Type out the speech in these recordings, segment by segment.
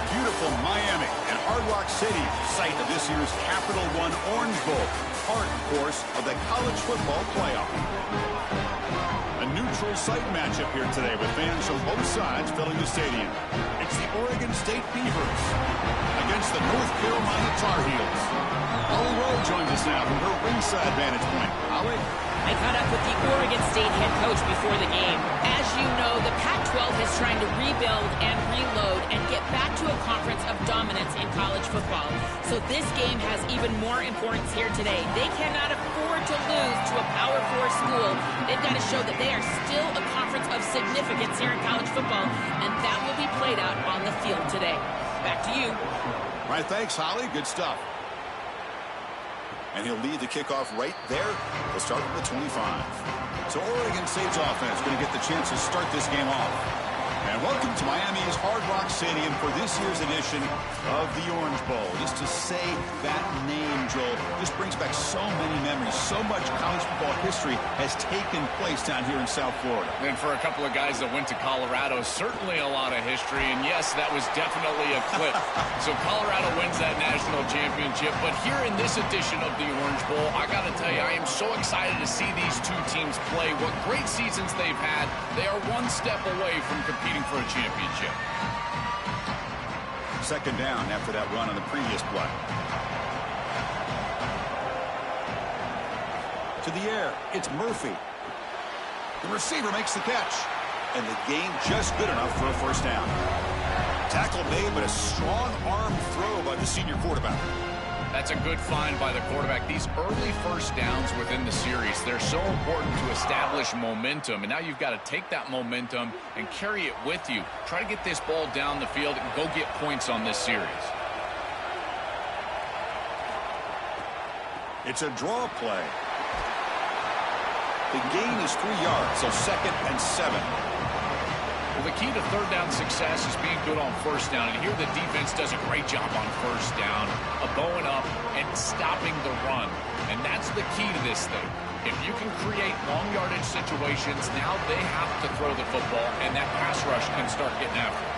beautiful Miami and Hard Rock City, site of this year's Capital One Orange Bowl, part, of course, of the college football playoff. A neutral site matchup here today with fans from both sides filling the stadium. It's the Oregon State Beavers against the North Carolina Tar Heels. Holly Rowe joins us now from her ringside vantage point. Holly? I caught up with the Oregon State head coach before the game. As you know, the Pac-12 is trying to rebuild and reload and get back to a conference of dominance in college football. So this game has even more importance here today. They cannot afford to lose to a Power 4 school. They've got to show that they are still a conference of significance here in college football, and that will be played out on the field today. Back to you. All right, thanks, Holly. Good stuff. And he'll lead the kickoff right there. He'll start from the 25. So Oregon State's offense going to get the chance to start this game off. And welcome to Miami's Hard Rock Stadium for this year's edition of the Orange Bowl. Just to say that name, Joel, just brings back so many memories. So much college football history has taken place down here in South Florida. And for a couple of guys that went to Colorado, certainly a lot of history. And yes, that was definitely a clip. So Colorado wins that national championship. But here in this edition of the Orange Bowl, I got to tell you, I am so excited to see these two teams play. What great seasons they've had. They are one step away from competing for a championship. Second down after that run on the previous play. To the air, it's Murphy. The receiver makes the catch. And the game just good enough for a first down. Tackle made, but a strong arm throw by the senior quarterback. That's a good find by the quarterback. These early first downs within the series, they're so important to establish momentum. And now you've got to take that momentum and carry it with you. Try to get this ball down the field and go get points on this series. It's a draw play. The gain is 3 yards, so 2nd and 7. Well, the key to third down success is being good on first down. And here the defense does a great job on first down of going up and stopping the run. And that's the key to this thing. If you can create long yardage situations, now they have to throw the football, and that pass rush can start getting after it.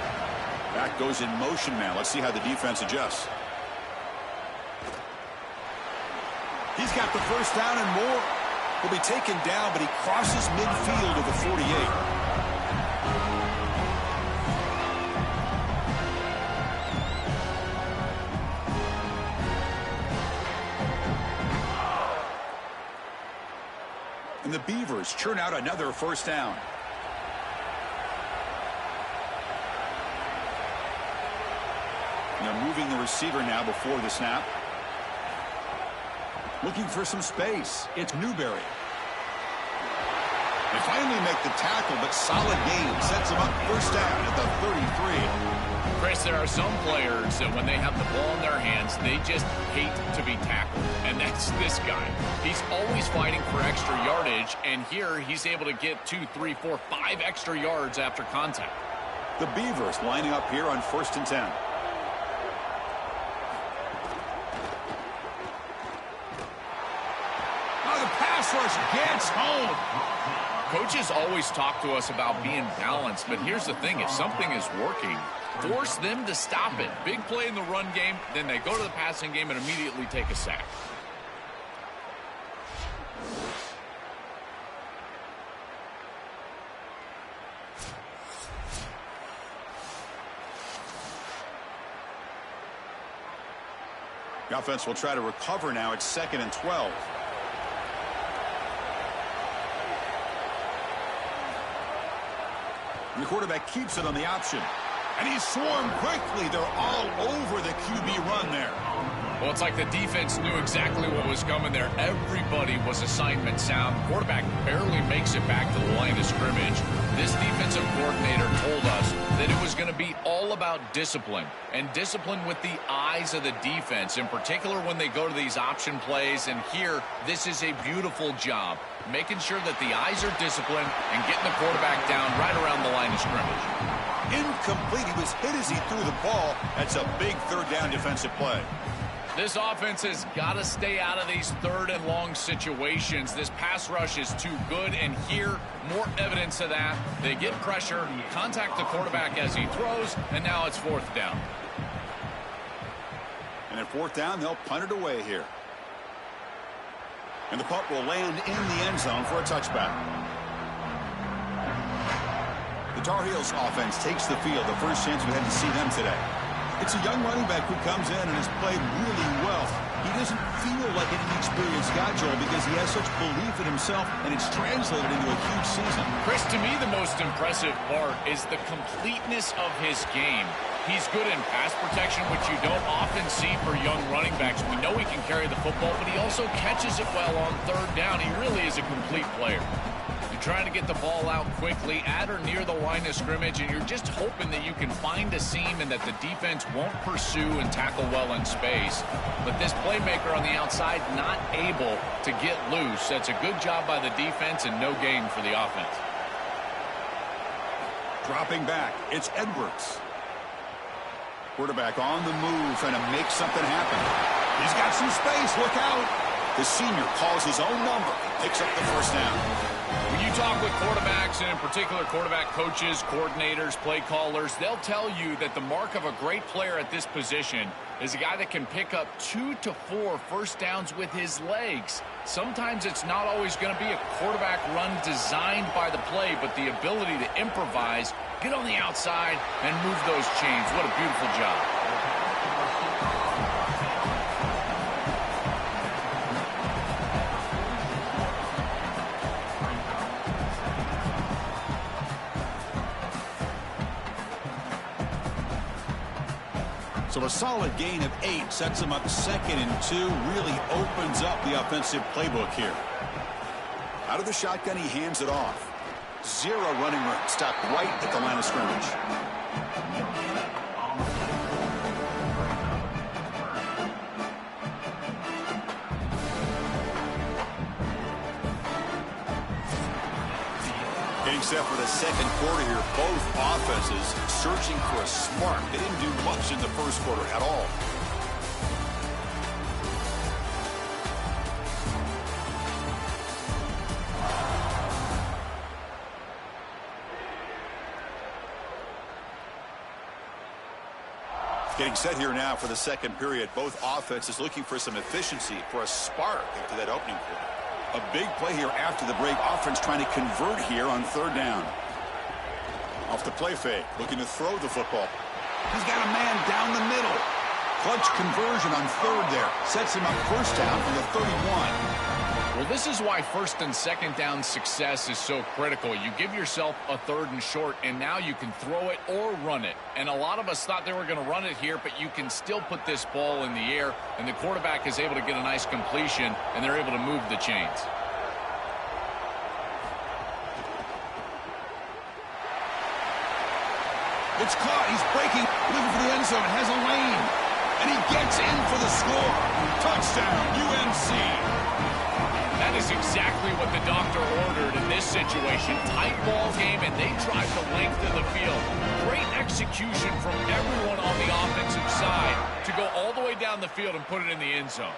Back goes in motion now. Let's see how the defense adjusts. He's got the first down and more. He'll be taken down, but he crosses midfield to the 48. And the Beavers churn out another first down. They're moving the receiver now before the snap. Looking for some space. It's Newberry. They finally make the tackle, but solid gain sets them up first down at the 33. Chris, there are some players that when they have the ball in their hands, they just hate to be tackled. And that's this guy. He's always fighting for extra yardage, and here he's able to get 2, 3, 4, 5 extra yards after contact. The Beavers lining up here on 1st and 10. Oh, the pass rush gets home. Coaches always talk to us about being balanced, but here's the thing. If something is working, force them to stop it. Big play in the run game, then they go to the passing game and immediately take a sack. The offense will try to recover now. It's 2nd and 12. The quarterback keeps it on the option. And he's swarmed quickly. They're all over the QB run there. Well, it's like the defense knew exactly what was coming there. Everybody was assignment sound. Quarterback barely makes it back to the line of scrimmage. This defensive coordinator told us that it was going to be all about discipline, and discipline with the eyes of the defense, in particular when they go to these option plays. And here, this is a beautiful job, making sure that the eyes are disciplined and getting the quarterback down right around the line of scrimmage. Incomplete. He was hit as he threw the ball. That's a big third down defensive play. This offense has got to stay out of these third and long situations. This pass rush is too good, and here, more evidence of that. They get pressure, contact the quarterback as he throws, and now it's fourth down. And at fourth down, they'll punt it away here. And the punt will land in the end zone for a touchback. The Tar Heels offense takes the field. The first chance we had to see them today. It's a young running back who comes in and has played really well. He doesn't feel like an inexperienced guy, Joel, because he has such belief in himself, and it's translated into a huge season. Chris, to me, the most impressive part is the completeness of his game. He's good in pass protection, which you don't often see for young running backs. We know he can carry the football, but he also catches it well on third down. He really is a complete player. You're trying to get the ball out quickly at or near the line of scrimmage, and you're just hoping that you can find a seam and that the defense won't pursue and tackle well in space. But this playmaker on the outside not able to get loose. That's a good job by the defense and no gain for the offense. Dropping back, it's Edwards. Quarterback on the move, trying to make something happen. He's got some space. Look out. The senior calls his own number. Picks up the first down. When you talk with quarterbacks, and in particular quarterback coaches, coordinators, play callers, they'll tell you that the mark of a great player at this position is a guy that can pick up 2 to 4 first downs with his legs. Sometimes it's not always going to be a quarterback run designed by the play, but the ability to improvise, get on the outside, and move those chains. What a beautiful job. So a solid gain of 8 sets him up 2nd and 2, really opens up the offensive playbook here. Out of the shotgun, he hands it off. 0 running room, stopped right at the line of scrimmage. Getting set for the second quarter here. Both offenses searching for a spark. They didn't do much in the first quarter at all. Getting set here now for the second period. Both offenses looking for some efficiency, for a spark after that opening quarter. A big play here after the break. Offense trying to convert here on third down. Off the play fake, looking to throw the football. He's got a man down the middle. Clutch conversion on third there. Sets him up first down from the 31. Well, this is why first and second down success is so critical. You give yourself a third and short, and now you can throw it or run it. And a lot of us thought they were going to run it here, but you can still put this ball in the air, and the quarterback is able to get a nice completion, and they're able to move the chains. It's caught. He's breaking, looking for the end zone. Has a lane, and he gets in for the score. Touchdown, UNC. That is exactly what the doctor ordered in this situation. Tight ball game, and they drive the length of the field. Great execution from everyone on the offensive side to go all the way down the field and put it in the end zone.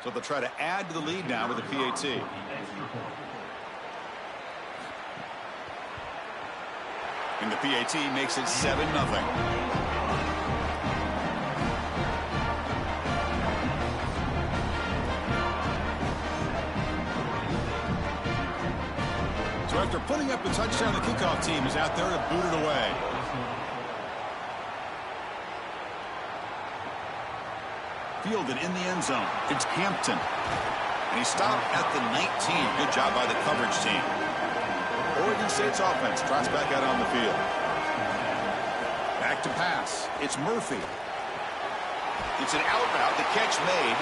So they'll try to add to the lead now with a PAT. And the PAT makes it 7-0. So after putting up a touchdown, the kickoff team is out there to boot it away. Fielded in the end zone. It's Hampton. And he stopped at the 19. Good job by the coverage team. Oregon State's offense trots back out on the field. Back to pass. It's Murphy. It's an out route. The catch made.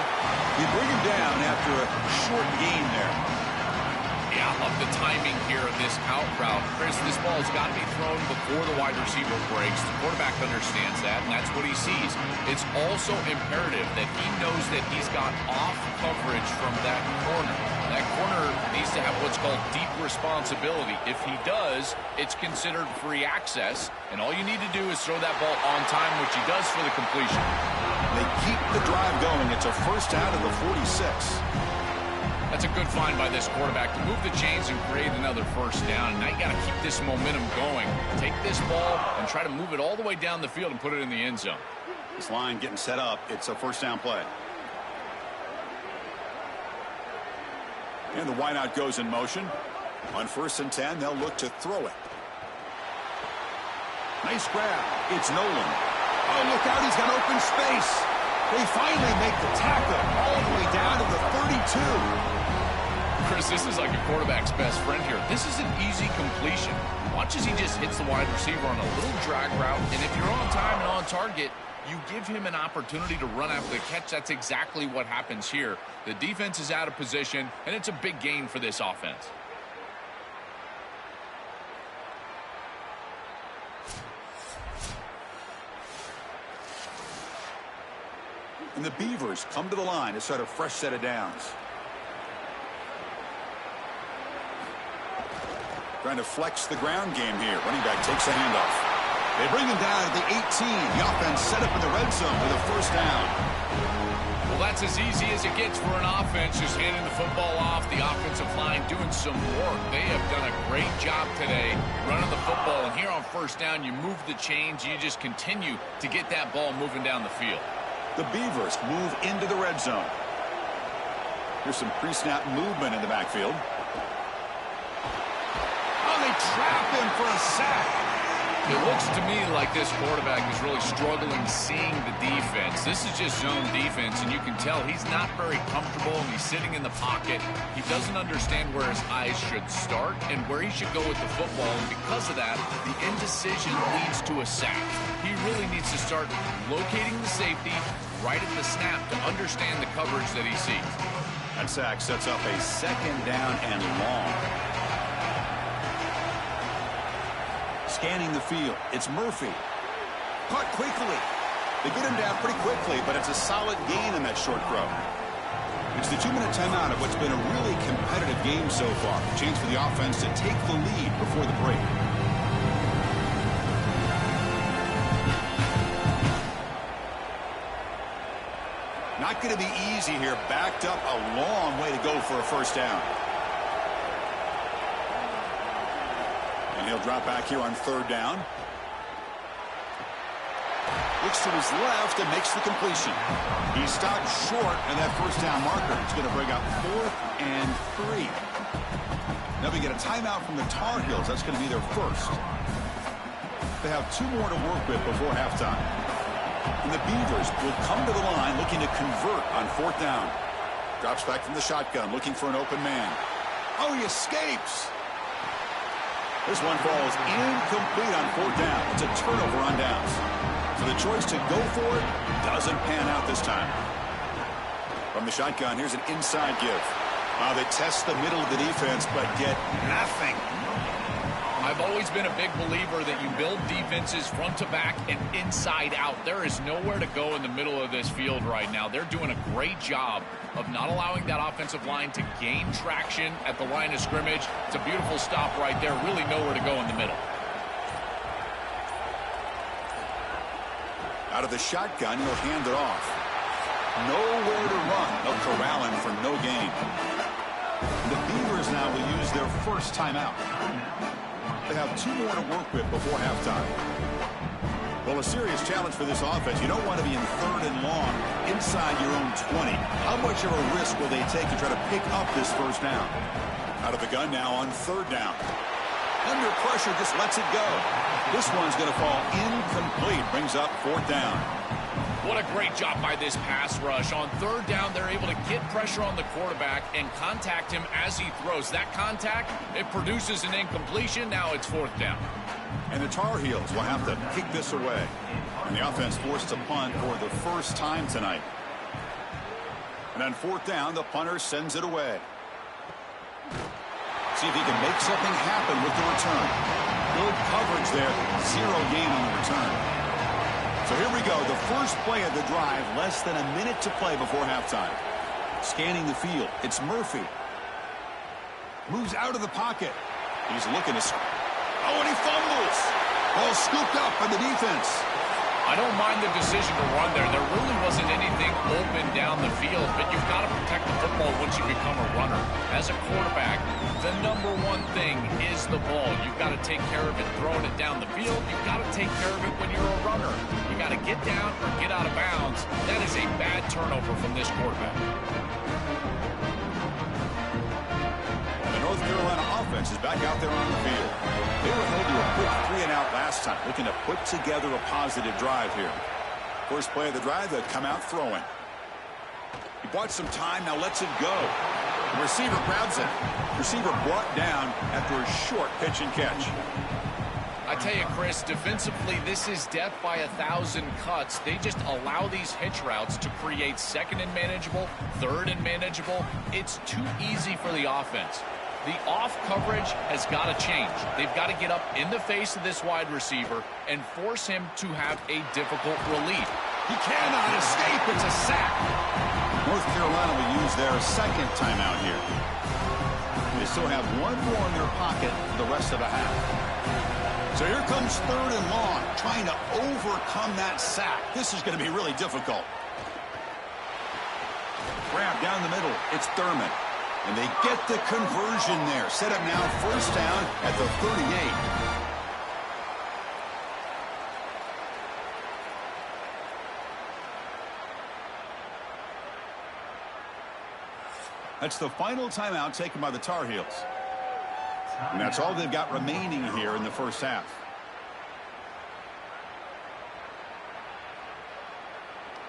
You bring him down after a short gain there. Yeah, of the timing here of this out route. Chris, this ball has got to be thrown before the wide receiver breaks. The quarterback understands that, and that's what he sees. It's also imperative that he knows that he's got off coverage from that corner. That corner needs to have what's called deep responsibility. If he does, it's considered free access, and all you need to do is throw that ball on time, which he does for the completion. They keep the drive going. It's a first down at the 46. That's a good find by this quarterback to move the chains and create another first down. Now you got to keep this momentum going. Take this ball and try to move it all the way down the field and put it in the end zone. This line getting set up. It's a first down play. And the wideout goes in motion. On 1st and 10, they'll look to throw it. Nice grab. It's Nolan. Oh, look out. He's got open space. They finally make the tackle all the way down to the 32. Chris, this is like a quarterback's best friend here. This is an easy completion. Watch as he just hits the wide receiver on a little drag route, and if you're on time and on target, you give him an opportunity to run after the catch. That's exactly what happens here. The defense is out of position, and it's a big gain for this offense. And the Beavers come to the line to start a fresh set of downs. Trying to flex the ground game here. Running back takes a handoff. They bring him down at the 18. The offense set up in the red zone with a first down. Well, that's as easy as it gets for an offense, just handing the football off. The offensive line doing some work. They have done a great job today running the football. And here on first down, you move the chains. You just continue to get that ball moving down the field. The Beavers move into the red zone. Here's some pre-snap movement in the backfield. Oh, they trap him for a sack. It looks to me like this quarterback is really struggling seeing the defense. This is just zone defense, and you can tell he's not very comfortable, and he's sitting in the pocket. He doesn't understand where his eyes should start and where he should go with the football, and because of that, the indecision leads to a sack. He really needs to start locating the safety right at the snap to understand the coverage that he sees. That sack sets up a second down and long. Scanning the field, it's Murphy. Caught quickly. They get him down pretty quickly, but it's a solid gain in that short throw. It's the 2-minute timeout of what's been a really competitive game so far. A chance for the offense to take the lead before the break. Not going to be easy here. Backed up a long way to go for a first down. And he'll drop back here on 3rd down. Looks to his left and makes the completion. He stopped short of that first down marker. It's going to bring up 4th and 3. Now we get a timeout from the Tar Heels. That's going to be their first. They have 2 more to work with before halftime. And the Beavers will come to the line looking to convert on 4th down. Drops back from the shotgun, looking for an open man. Oh, he escapes. This one falls incomplete on 4th down. It's a turnover on downs. So the choice to go for it doesn't pan out this time. From the shotgun, here's an inside give. They test the middle of the defense, but get nothing. I've always been a big believer that you build defenses front to back and inside out. There is nowhere to go in the middle of this field right now. They're doing a great job of not allowing that offensive line to gain traction at the line of scrimmage. It's a beautiful stop right there. Really nowhere to go in the middle. Out of the shotgun, he'll hand it off. Nowhere to run. They'll corral him for no gain. The Beavers now will use their first timeout. They have 2 more to work with before halftime. Well, a serious challenge for this offense. You don't want to be in 3rd and long inside your own 20. How much of a risk will they take to try to pick up this first down? Out of the gun now on 3rd down. Under pressure, just lets it go. This one's going to fall incomplete. Brings up 4th down. What a great job by this pass rush. On 3rd down, they're able to get pressure on the quarterback and contact him as he throws. That contact, it produces an incompletion. Now it's 4th down. And the Tar Heels will have to kick this away. And the offense forced to punt for the first time tonight. And on 4th down, the punter sends it away. see if he can make something happen with the return. Good coverage there. 0 gain on the return. So here we go. The first play of the drive. Less than a minute to play before halftime. Scanning the field. It's Murphy. Moves out of the pocket. He's looking to... Oh, and he fumbles. Ball scooped up by the defense. I don't mind the decision to run there. There really wasn't anything open down the field, but you've got to protect the football once you become a runner. As a quarterback, the #1 thing is the ball. You've got to take care of it throwing it down the field. You've got to take care of it when you're a runner. You got to get down or get out of bounds. That is a bad turnover from this quarterback. The North Carolina offense is back out there on the field. They were held to a quick 3-and-out last time, looking to put together a positive drive here. First play of the drive, they'll come out throwing. He bought some time, now lets it go. The receiver grabs it. Receiver brought down after a short pitch and catch. I tell you, Chris, defensively, this is death by 1,000 cuts. They just allow these hitch routes to create second and manageable, third and manageable. It's too easy for the offense. The off coverage has got to change. They've got to get up in the face of this wide receiver and force him to have a difficult relief. He cannot escape. It's a sack. North Carolina will use their second timeout here. They still have one more in their pocket for the rest of the half. So here comes 3rd and long, trying to overcome that sack. This is going to be really difficult. Grab down the middle. It's Thurman. And they get the conversion there. Set up now, first down at the 38. That's the final timeout taken by the Tar Heels. And that's all they've got remaining here in the first half.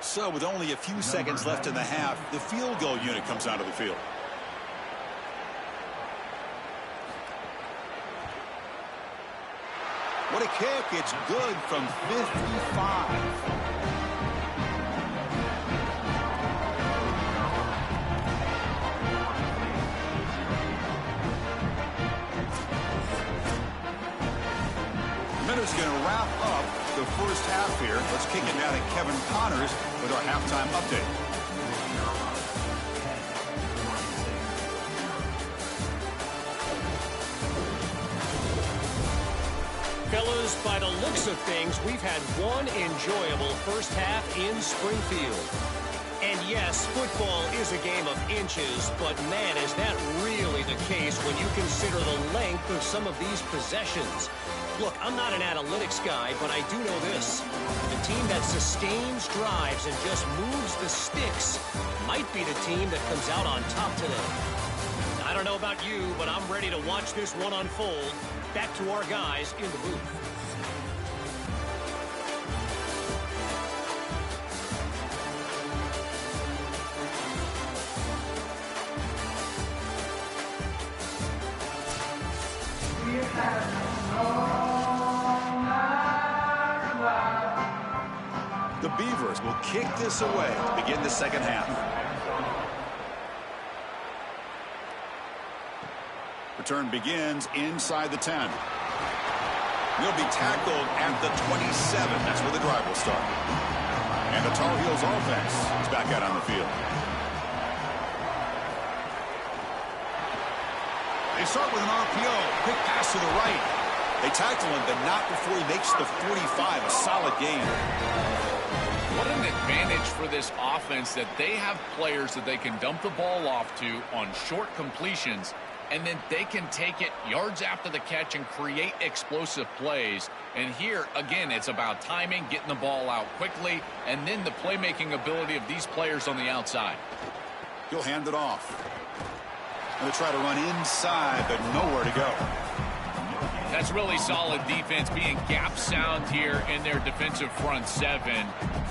So with only a few seconds left in the half, the field goal unit comes out of the field. What a kick. It's good from 55. Minutes going to wrap up the first half here. Let's kick it now to Kevin Connors with our halftime update. Fellas, by the looks of things, we've had one enjoyable first half in Springfield. And yes, football is a game of inches, but man, is that really the case when you consider the length of some of these possessions. Look, I'm not an analytics guy, but I do know this. The team that sustains drives and just moves the sticks might be the team that comes out on top today. I don't know about you, but I'm ready to watch this one unfold. Back to our guys in the booth. The Beavers will kick this away to begin the second half. Return begins inside the 10. He'll be tackled at the 27. That's where the drive will start. And the Tar Heels offense is back out on the field. They start with an RPO. Quick pass to the right. They tackle him, but not before he makes the 45. A solid gain. What an advantage for this offense that they have players that they can dump the ball off to on short completions, and then they can take it yards after the catch and create explosive plays. And here, again, it's about timing, getting the ball out quickly, and then the playmaking ability of these players on the outside. He'll hand it off. And they'll try to run inside, but nowhere to go. That's really solid defense, being gap sound here in their defensive front seven.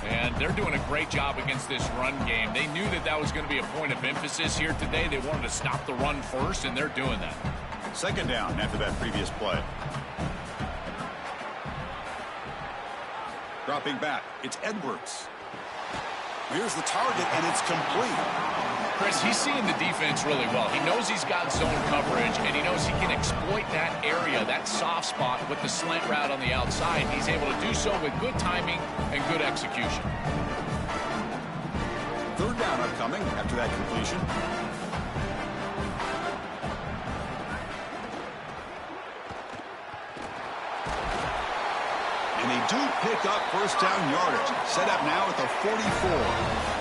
And they're doing a great job against this run game. They knew that that was going to be a point of emphasis here today. They wanted to stop the run first, and they're doing that. Second down after that previous play. Dropping back, it's Edwards. Here's the target, and it's complete. Chris, he's seeing the defense really well. He knows he's got zone coverage, and he knows he can exploit that area, that soft spot, with the slant route on the outside. He's able to do so with good timing and good execution. Third down upcoming after that completion. And they do pick up first down yardage. Set up now at the 44.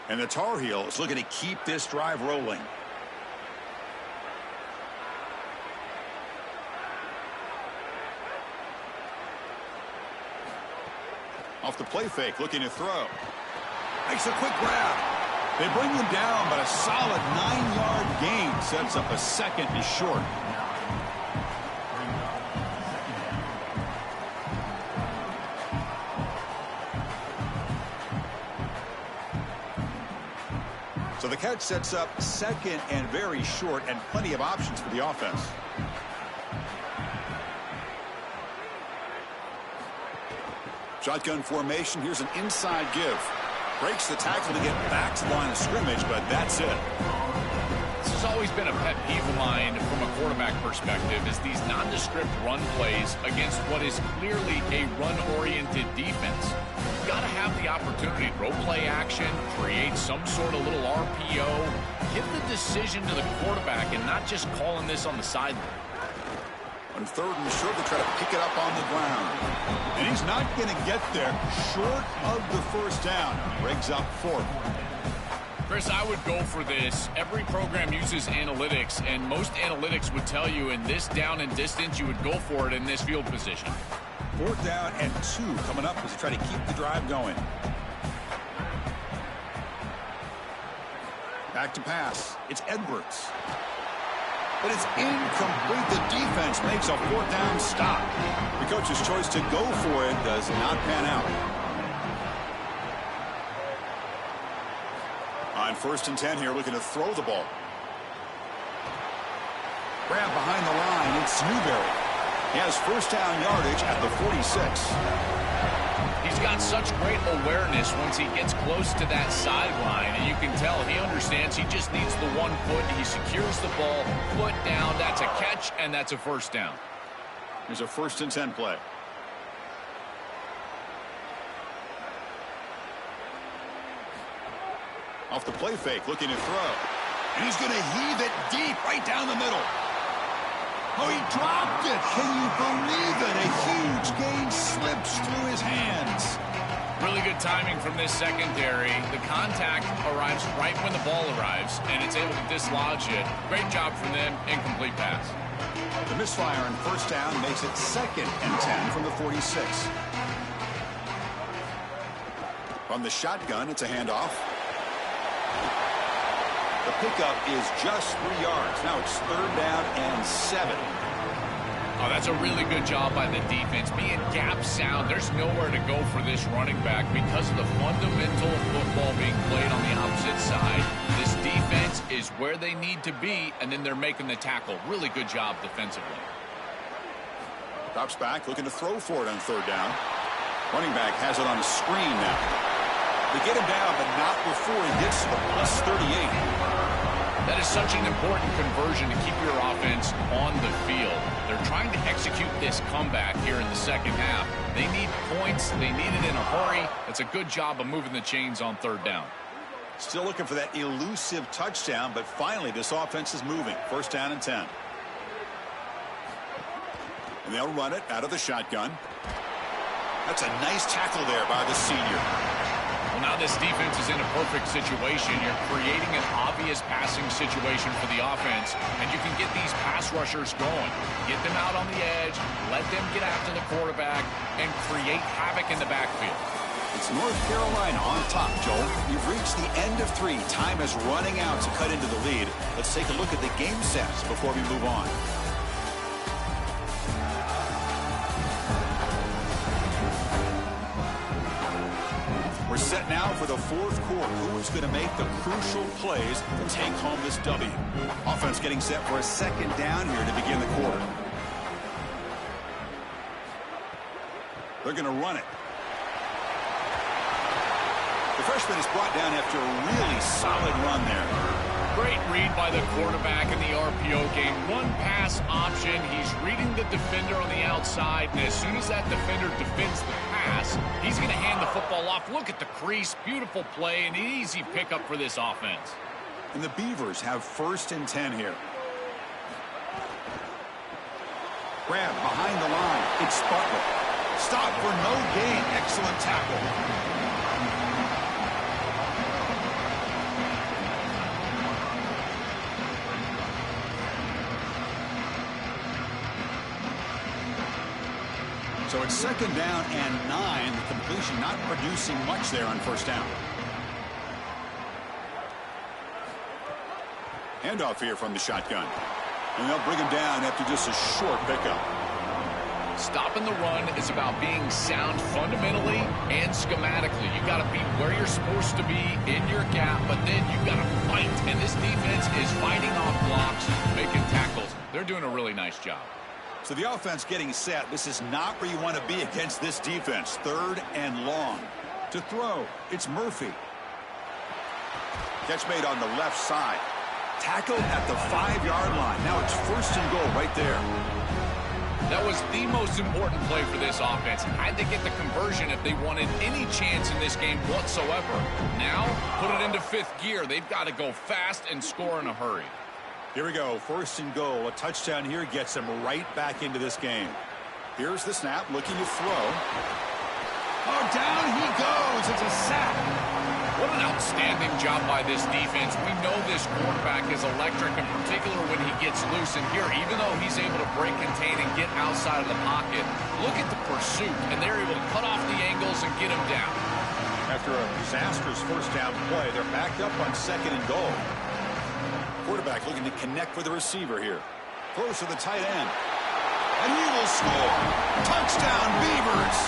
And the Tar Heels looking to keep this drive rolling. Off the play fake, looking to throw. Makes a quick grab. They bring him down, but a solid 9-yard gain sets up a second and short. So the catch sets up second and very short, and plenty of options for the offense. Shotgun formation. Here's an inside give. Breaks the tackle to get back to the line of scrimmage, but that's it. This has always been a pet peeve of mine from a quarterback perspective, is these nondescript run plays against what is clearly a run-oriented defense. You've got to have the opportunity to throw play action, create some sort of little RPO, give the decision to the quarterback and not just calling this on the sideline. On third and short, they try to pick it up on the ground. And he's not going to get there short of the first down. Breaks up fourth. Chris, I would go for this. Every program uses analytics, and most analytics would tell you in this down and distance, you would go for it in this field position. Fourth down and 2 coming up as they try to keep the drive going. Back to pass. It's Edwards. But it's incomplete. The defense makes a fourth down stop. The coach's choice to go for it does not pan out. On first and 10 here, looking to throw the ball. Grab behind the line. It's Newberry. He has first down yardage at the 46. He's got such great awareness once he gets close to that sideline, and you can tell he understands he just needs the 1 foot. He secures the ball, foot down. That's a catch, and that's a first down. Here's a first and 10 play. Off the play fake, looking to throw. And he's going to heave it deep right down the middle. Oh, he dropped it. Can you believe it? A huge gain slips through his hands. Really good timing from this secondary. The contact arrives right when the ball arrives, and it's able to dislodge it. Great job from them. Incomplete pass. The misfire on first down makes it second and 10 from the 46. From the shotgun, it's a handoff. The pickup is just 3 yards. Now it's third down and 7. Oh, that's a really good job by the defense. Being gap sound, there's nowhere to go for this running back because of the fundamental football being played on the opposite side. This defense is where they need to be, and then they're making the tackle. Really good job defensively. Drops back, looking to throw for it on third down. Running back has it on a screen now. They get him down, but not before he gets to the plus 38. That is such an important conversion to keep your offense on the field. They're trying to execute this comeback here in the second half. They need points. They need it in a hurry. It's a good job of moving the chains on third down. Still looking for that elusive touchdown, but finally this offense is moving. First down and 10. And they'll run it out of the shotgun. That's a nice tackle there by the senior. Well, now this defense is in a perfect situation. You're creating an obvious passing situation for the offense, and you can get these pass rushers going. Get them out on the edge, let them get after the quarterback, and create havoc in the backfield. It's North Carolina on top, Joel. You've reached the end of 3. Time is running out to cut into the lead. Let's take a look at the game sets before we move on. We're Set now for the fourth quarter. Who's going to make the crucial plays to take home this W? Offense getting set for a second down here to begin the quarter. They're going to run it. The freshman is brought down after a really solid run there. Great read by the quarterback in the RPO game. One pass option. He's reading the defender on the outside, and as soon as that defender defends the pass, he's going to hand the football off. Look at the crease. Beautiful play, and an easy pickup for this offense. And the Beavers have 1st and 10 here. Grab behind the line. It's Butler. Stop for no gain. Excellent tackle. So it's 2nd down and 9. The completion not producing much there on 1st down. Handoff here from the shotgun. And they'll bring him down after just a short pickup. Stopping the run is about being sound fundamentally and schematically. You got to be where you're supposed to be in your gap, but then you got to fight. And this defense is fighting off blocks, making tackles. They're doing a really nice job. So the offense getting set. This is not where you want to be against this defense. 3rd and long. To throw, it's Murphy. Catch made on the left side. Tackled at the 5-yard line. Now it's 1st and goal right there. That was the most important play for this offense. Had to get the conversion if they wanted any chance in this game whatsoever. Now, put it into 5th gear. They've got to go fast and score in a hurry. Here we go. 1st and goal. A touchdown here gets them right back into this game. Here's the snap. Looking to throw. Oh, down he goes. It's a sack. What an outstanding job by this defense. We know this quarterback is electric, in particular when he gets loose. And here, even though he's able to break, contain, and get outside of the pocket, look at the pursuit. And they're able to cut off the angles and get him down. After a disastrous 1st down play, they're backed up on 2nd and goal. Quarterback looking to connect with the receiver here. Close to the tight end. And he will score. Touchdown, Beavers.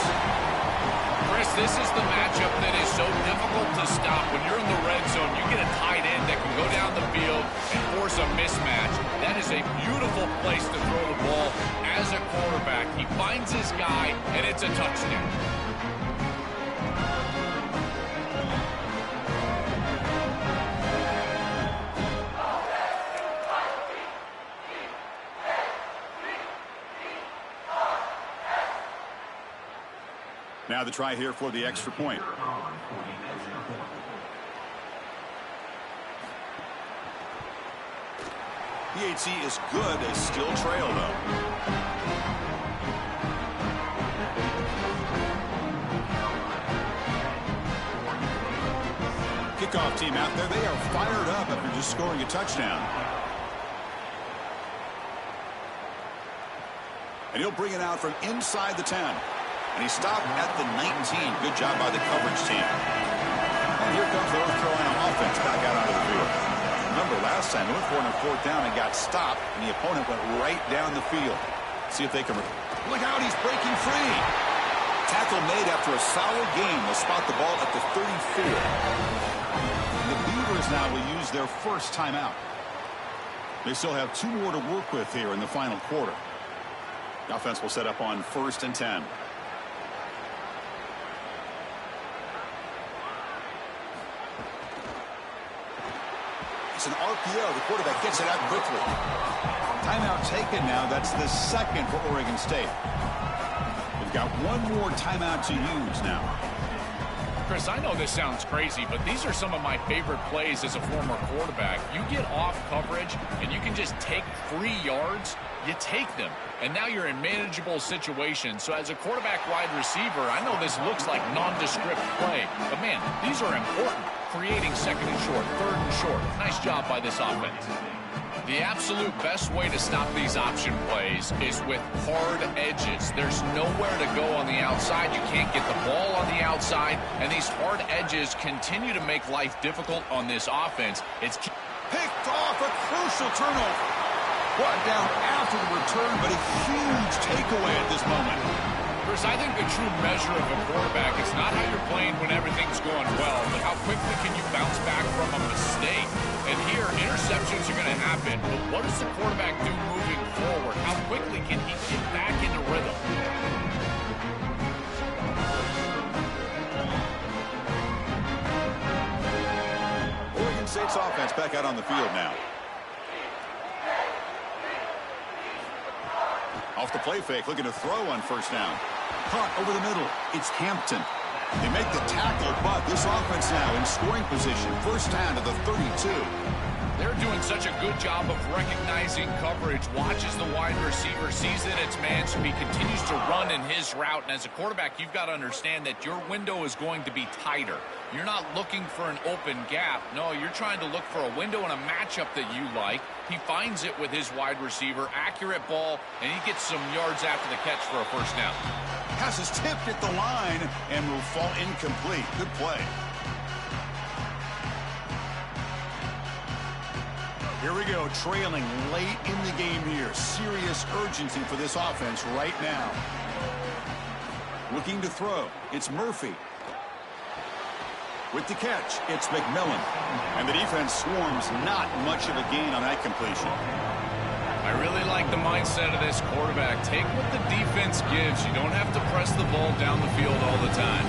Chris, this is the matchup that is so difficult to stop. When you're in the red zone, you get a tight end that can go down the field and force a mismatch. That is a beautiful place to throw the ball as a quarterback. He finds his guy, and it's a touchdown. Now the try here for the extra point. PHC is good. They still trail, though. Kickoff team out there. They are fired up after just scoring a touchdown. And he'll bring it out from inside the 10. And he stopped at the 19. Good job by the coverage team. And here comes the North Carolina offense back out onto the field. Remember last time, they went for it on 4th down and got stopped, and the opponent went right down the field. See if they can... Look out, he's breaking free. Tackle made after a solid game. They'll spot the ball at the 34. And the Beavers now will use their 1st timeout. They still have 2 more to work with here in the final quarter. The offense will set up on 1st and 10. It's an RPO. The quarterback gets it out quickly. Timeout taken now. That's the 2nd for Oregon State. They've got 1 more timeout to use now. Chris, I know this sounds crazy, but these are some of my favorite plays as a former quarterback. You get off coverage, and you can just take 3 yards. You take them, and now you're in manageable situations. So as a quarterback wide receiver, I know this looks like nondescript play, but man, these are important. Creating 2nd and short, 3rd and short. Nice job by this offense. The absolute best way to stop these option plays is with hard edges. There's nowhere to go on the outside. You can't get the ball on the outside, and these hard edges continue to make life difficult on this offense. It's picked off, a crucial turnover. Brought down after the return, but a huge takeaway at this moment. Chris, I think the true measure of a quarterback is not how you're playing when everything's going well, but how quickly can you bounce back from a mistake. And here, interceptions are going to happen, but what does the quarterback do moving forward? How quickly can he get back into rhythm? Oregon State's offense back out on the field now. Off the play fake, looking to throw on first down. Caught over the middle. It's Hampton. They make the tackle, but this offense now in scoring position. First down to the 32. They're doing such a good job of recognizing coverage. Watches the wide receiver, sees that it's man, so he continues to run in his route. And as a quarterback, you've got to understand that your window is going to be tighter. You're not looking for an open gap. No, you're trying to look for a window and a matchup that you like. He finds it with his wide receiver. Accurate ball, and he gets some yards after the catch for a first down. Pass is tipped at the line and will fall incomplete. Good play. Here we go, trailing late in the game here. Serious urgency for this offense right now. Looking to throw. It's Murphy. With the catch, it's McMillan. And the defense swarms. Not much of a gain on that completion. I really like the mindset of this quarterback. Take what the defense gives. You don't have to press the ball down the field all the time.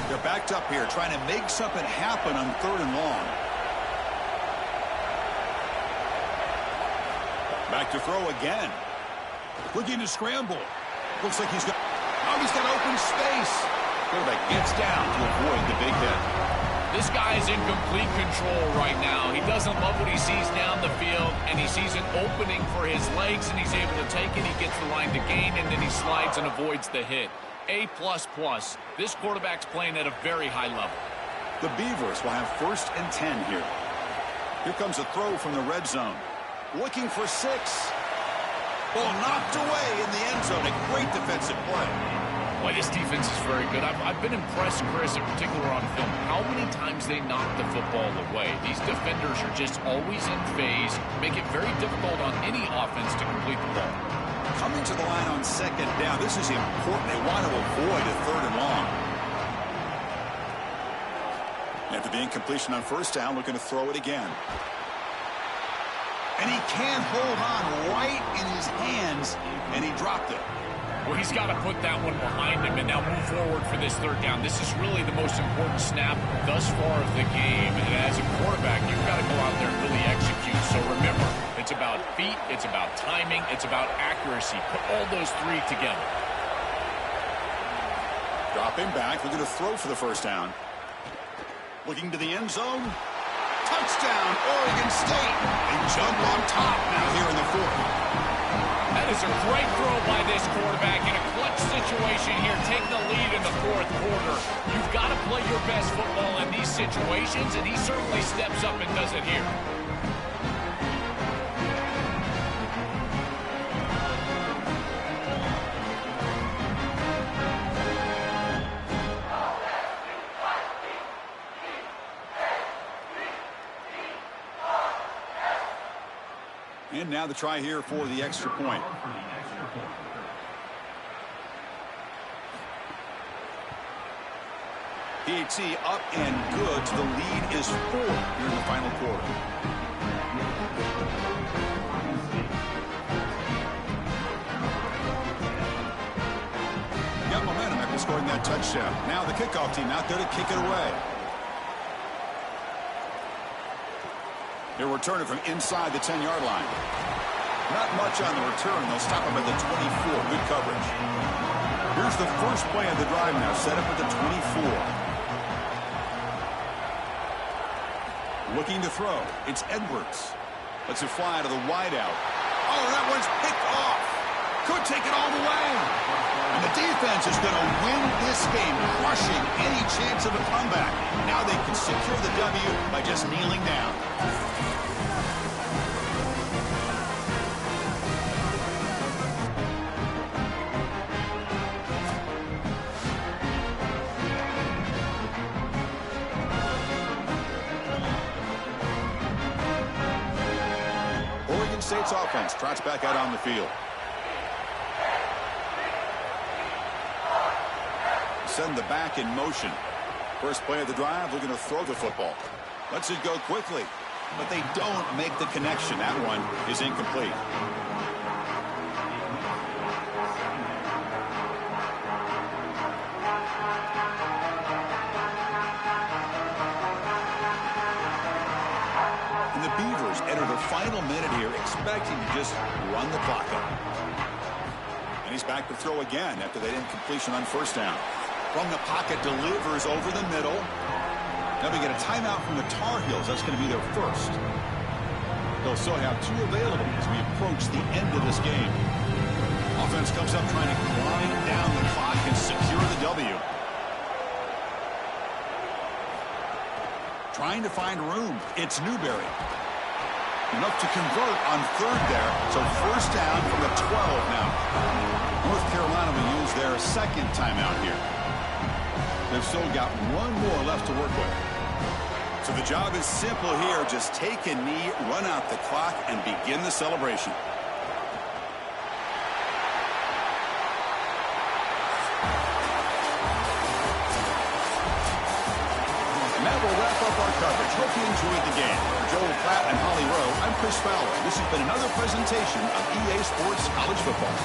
They're backed up here, trying to make something happen on 3rd and long. Back to throw again. Looking to scramble. Looks like he's got open space. Quarterback gets down to avoid the big hit. This guy is in complete control right now. He doesn't love what he sees down the field, and he sees an opening for his legs, and he's able to take it. He gets the line to gain, and then he slides and avoids the hit. A++. This quarterback's playing at a very high level. The Beavers will have 1st and 10 here. Here comes a throw from the red zone. Looking for 6. Ball knocked away in the end zone. A great defensive play. Boy, this defense is very good. I've been impressed, Chris, in particular on film, how many times they knock the football away. These defenders are just always in phase, make it very difficult on any offense to complete the ball. Coming to the line on 2nd down. This is important. They want to avoid a 3rd and long. After the incompletion on first down, looking to throw it again. And he can't hold on right in his hands, and he dropped it. Well, he's got to put that one behind him and now move forward for this 3rd down. This is really the most important snap thus far of the game. And as a quarterback, you've got to go out there and really execute. So remember, it's about feet, it's about timing, it's about accuracy. Put all those 3 together. Dropping back, looking to throw for the first down. Looking to the end zone. Touchdown, Oregon State. They jump on top now here in the 4th. That is a great throw by this quarterback in a clutch situation here. Take the lead in the 4th quarter. You've got to play your best football in these situations, and he certainly steps up and does it here. And now the try here for the extra point. PAT up and good. The lead is 4 here in the final quarter. Got momentum after scoring that touchdown. Now the kickoff team out there to kick it away. They'll return it from inside the 10-yard line. Not much on the return. They'll stop him at the 24. Good coverage. Here's the first play of the drive now. Set up at the 24. Looking to throw. It's Edwards. Lets it fly out of the wideout. Oh, that one's picked off. Could take it all the way. And the defense is going to win this game, crushing any chance of a comeback. Now they can secure the W by just kneeling down. Oregon State's offense trots back out on the field. send the back in motion. First play of the drive, looking to throw the football. Lets it go quickly, but they don't make the connection. That one is incomplete. And the Beavers enter the final minute here, expecting to just run the clock up. And he's back to throw again after that incompletion on first down. From the pocket, delivers over the middle. Now we get a timeout from the Tar Heels. That's going to be their first. They'll still have 2 available as we approach the end of this game. Offense comes up trying to grind down the clock and secure the W. Trying to find room. It's Newberry. Enough to convert on third there. So first down from the 12 now. North Carolina will use their second timeout here. They've still got 1 more left to work with. So the job is simple here. Just take a knee, run out the clock, and begin the celebration. And that will wrap up our coverage. Hope you enjoyed the game. For Joel Pratt and Holly Rowe, I'm Chris Fowler. This has been another presentation of EA Sports College Football.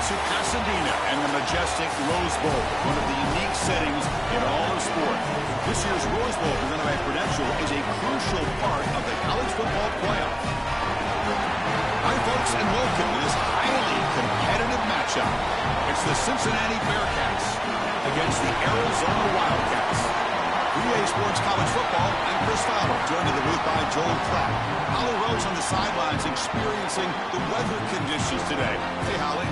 To Pasadena and the majestic Rose Bowl, one of the unique settings in all of sport. This year's Rose Bowl, presented by Prudential, is a crucial part of the college football playoff. Hi, folks, and welcome to this highly competitive matchup. It's the Cincinnati Bearcats against the Arizona Wildcats. 3A Sports College Football, I'm Chris Fowler, joined in the booth by Joel Klatt. Holly Rose on the sidelines experiencing the weather conditions today. Hey, Holly.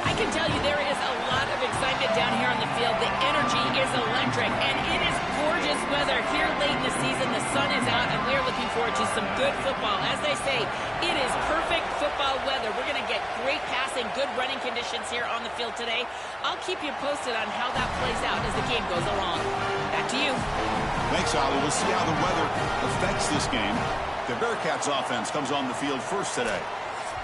I can tell you there is a lot of excitement down here on the field. The energy is electric, and it is gorgeous weather here late in the season. The sun is out, and we're looking forward to some good football. As they say, it is perfect football weather. We're going to get great passing, good running conditions here on the field today. I'll keep you posted on how that plays out as the game goes along. Back to you. Thanks, Holly. We'll see how the weather affects this game. The Bearcats offense comes on the field first today.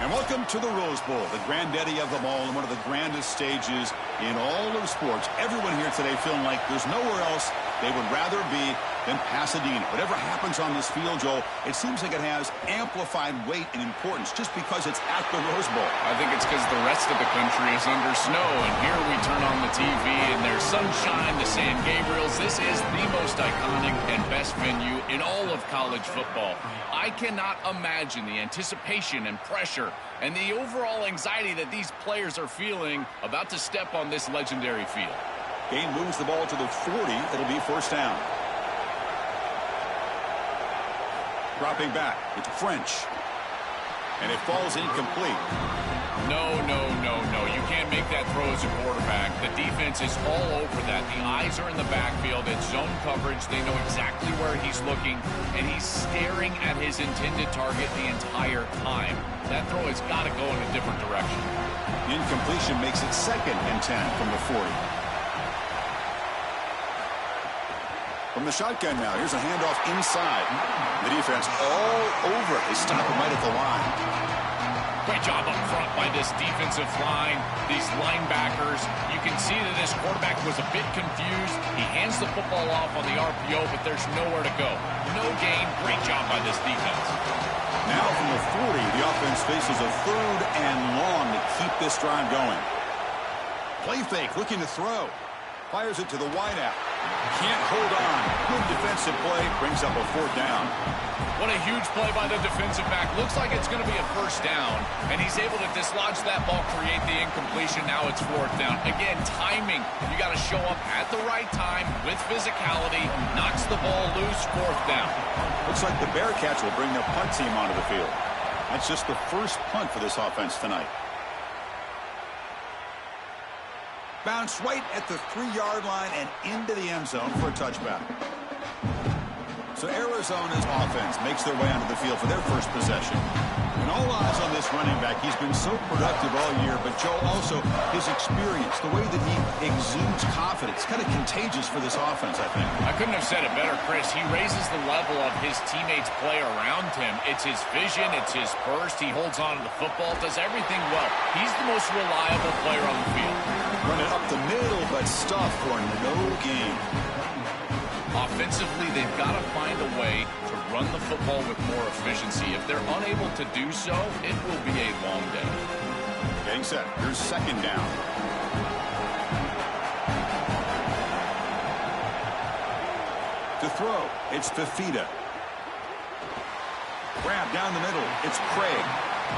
And welcome to the Rose Bowl, the granddaddy of them all and one of the grandest stages in all of sports. Everyone here today feeling like there's nowhere else they would rather be than Pasadena. Whatever happens on this field, Joel, it seems like it has amplified weight and importance just because it's at the Rose Bowl. I think it's because the rest of the country is under snow, and here we turn on the TV and there's sunshine, the San Gabriels. This is the most iconic and best venue in all of college football. I cannot imagine the anticipation and pressure and the overall anxiety that these players are feeling about to step on this legendary field. Game moves the ball to the 40. It'll be first down. Dropping back, it's French. And it falls incomplete. No. You can't make that throw as a quarterback. The defense is all over that. The eyes are in the backfield. It's zone coverage. They know exactly where he's looking, and he's staring at his intended target the entire time. That throw has got to go in a different direction. Incompletion makes it 2nd and 10 from the 40. From the shotgun now, here's a handoff inside. The defense all over it. They stop him right at the line. Great job up front by this defensive line, these linebackers. You can see that this quarterback was a bit confused. He hands the football off on the RPO, but there's nowhere to go. No gain. Great job by this defense. Now from the 40, the offense faces a 3rd and long to keep this drive going. Play fake, looking to throw. Fires it to the wideout. Can't hold on. Good defensive play. Brings up a 4th down. What a huge play by the defensive back. Looks like it's going to be a 1st down. And he's able to dislodge that ball, create the incompletion. Now it's 4th down. Again, timing. You got to show up at the right time with physicality. Knocks the ball loose. 4th down. Looks like the Bearcats will bring the punt team onto the field. That's just the first punt for this offense tonight. Bounce right at the 3-yard line and into the end zone for a touchback. So Arizona's offense makes their way onto the field for their first possession. And all eyes on this running back. He's been so productive all year, but Joe, also his experience, the way that he exudes confidence, kind of contagious for this offense, I think. I couldn't have said it better, Chris. He raises the level of his teammates' play around him. It's his vision. It's his burst. He holds on to the football, does everything well. He's the most reliable player on the field. Running up the middle, but stuff for no gain. Offensively, they've got to find a way to run the football with more efficiency. If they're unable to do so, it will be a long day. Getting set. Here's 2nd down. To throw, it's Fifita. Grab down the middle. It's Craig.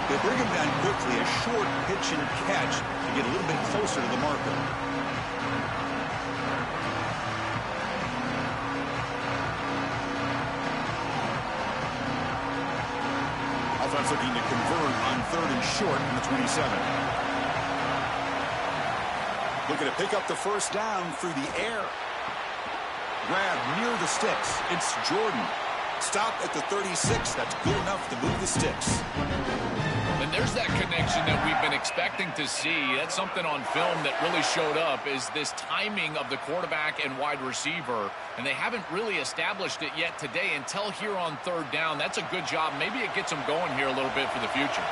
They bring him down quickly. A short pitch and catch to get a little bit closer to the marker. Offense looking to convert on 3rd and short from the 27. Looking to pick up the 1st down through the air. Grab near the sticks. It's Jordan. Stop at the 36. That's good enough to move the sticks. And there's that connection that we've been expecting to see. That's something on film that really showed up, is this timing of the quarterback and wide receiver. And they haven't really established it yet today until here on 3rd down. That's a good job. Maybe it gets them going here a little bit for the future.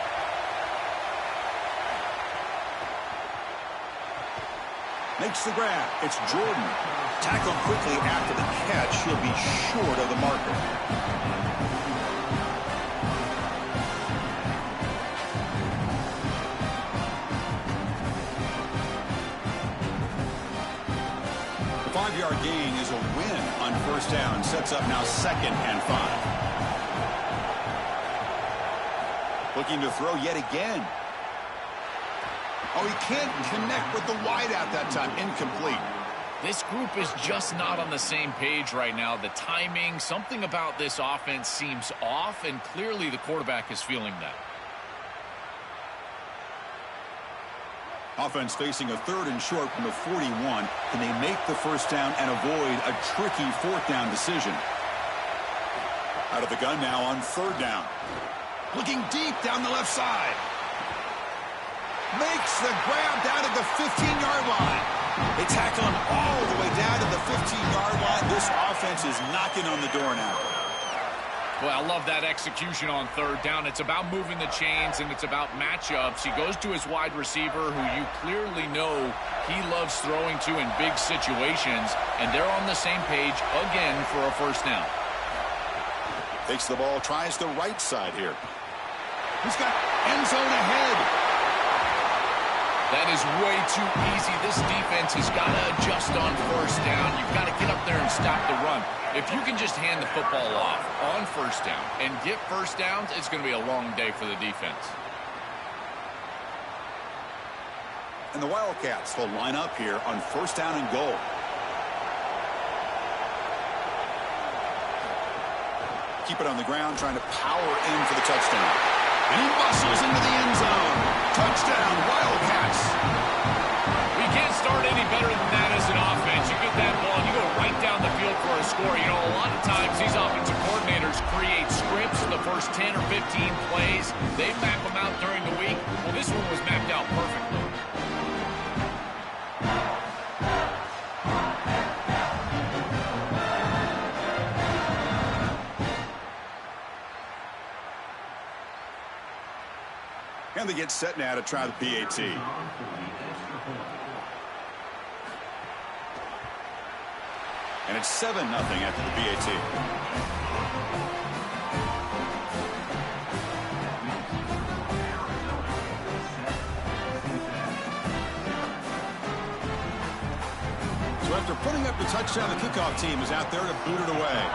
Makes the grab. It's Jordan. Tackled quickly after the catch. He'll be short of the marker. The 5-yard gain is a win on 1st down. Sets up now 2nd and 5. Looking to throw yet again. Oh, he can't connect with the wideout that time. Incomplete. This group is just not on the same page right now. The timing, something about this offense seems off, and clearly the quarterback is feeling that. Offense facing a 3rd and short from the 41. Can they make the 1st down and avoid a tricky 4th down decision? Out of the gun now on 3rd down. Looking deep down the left side. Makes the grab down at the 15-yard line. They tackle him all the way down to the 15-yard line. This offense is knocking on the door now. Well, I love that execution on 3rd down. It's about moving the chains, and it's about matchups. He goes to his wide receiver, who you clearly know he loves throwing to in big situations, and they're on the same page again for a 1st down. Takes the ball, tries the right side here. He's got end zone ahead. That is way too easy. This defense has got to adjust on 1st down. You've got to get up there and stop the run. If you can just hand the football off on 1st down and get 1st downs, it's going to be a long day for the defense. And the Wildcats will line up here on 1st down and goal. Keep it on the ground, trying to power in for the touchdown. And he muscles into the end zone. Touchdown, Wildcats. We can't start any better than that as an offense. You get that ball, and you go right down the field for a score. You know, a lot of times these offensive coordinators create scripts for the first 10 or 15 plays. They map them out during the week. Well, this one was mapped out perfectly. And they get set now to try the PAT. And it's 7-0 after the PAT. So after putting up the touchdown, the kickoff team is out there to boot it away.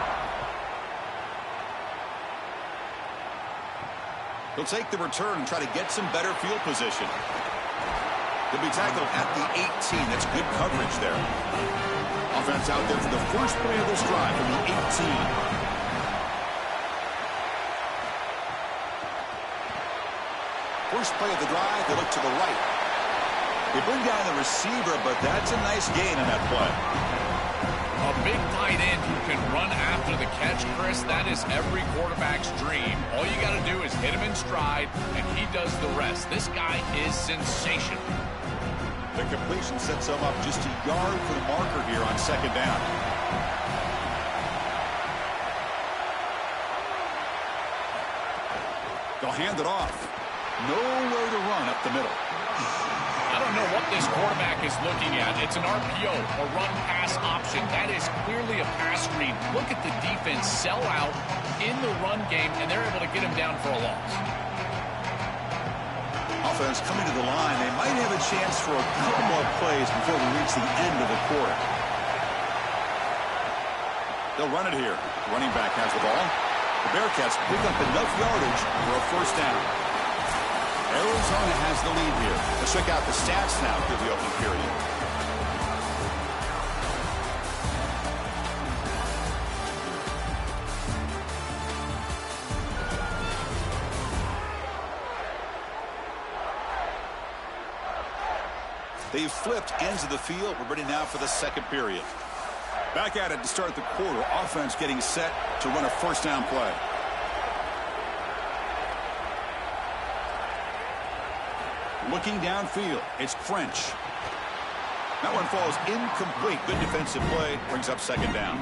He'll take the return and try to get some better field position. He'll be tackled at the 18. That's good coverage there. Offense out there for the first play of this drive from the 18. First play of the drive, they look to the right. They bring down the receiver, but that's a nice gain on that play. A big tight end who can run after the catch, Chris, that is every quarterback's dream. All you got to do is hit him in stride, and he does the rest. This guy is sensational. The completion sets him up just a yard for the marker here on second down. They'll hand it off. Nowhere to run up the middle. I don't know what this quarterback is looking at. It's an RPO, a run-pass option. That is clearly a pass screen. Look at the defense sell out in the run game, and they're able to get him down for a loss. Offense coming to the line. They might have a chance for a couple more plays before we reach the end of the quarter. They'll run it here. Running back has the ball. The Bearcats pick up enough yardage for a first down. Arizona has the lead here. Let's check out the stats now through the opening period. They've flipped ends of the field. We're ready now for the second period. Back at it to start the quarter. Offense getting set to run a first down play. Looking downfield, it's French. That one falls incomplete. Good defensive play, brings up second down.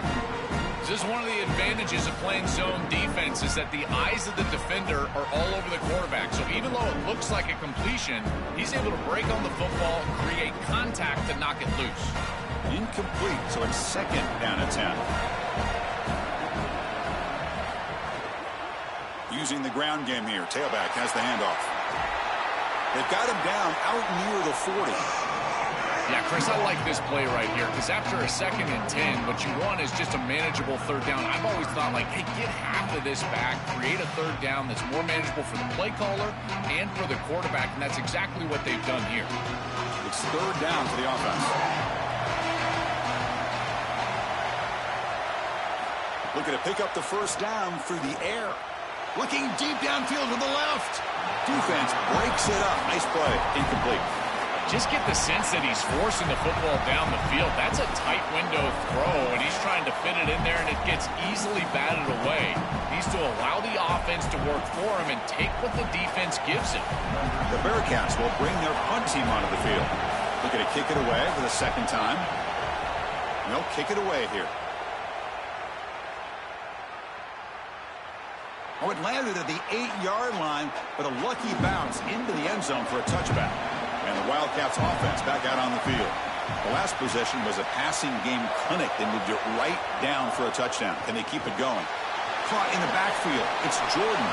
This is one of the advantages of playing zone defense is that the eyes of the defender are all over the quarterback. So even though it looks like a completion, he's able to break on the football, create contact to knock it loose. Incomplete, so it's second down at 10. Using the ground game here. Tailback has the handoff. They've got him down out near the 40. Yeah, Chris, I like this play right here because after a 2nd and 10, what you want is just a manageable third down. I've always thought, like, hey, get half of this back, create a third down that's more manageable for the play caller and for the quarterback, and that's exactly what they've done here. It's third down for the offense. Looking to pick up the first down through the air. Looking deep downfield to the left. Defense breaks it up. Nice play. Incomplete. Just get the sense that he's forcing the football down the field. That's a tight window throw, and he's trying to fit it in there, and it gets easily batted away. He needs to allow the offense to work for him and take what the defense gives him. The Bearcats will bring their punt team onto the field. Looking to kick it away for the second time. No, kick it away here. Oh, it landed at the 8-yard line, but a lucky bounce into the end zone for a touchback. And the Wildcats offense back out on the field. The last possession was a passing game clinic. They moved it right down for a touchdown. Can they keep it going? Caught in the backfield. It's Jordan.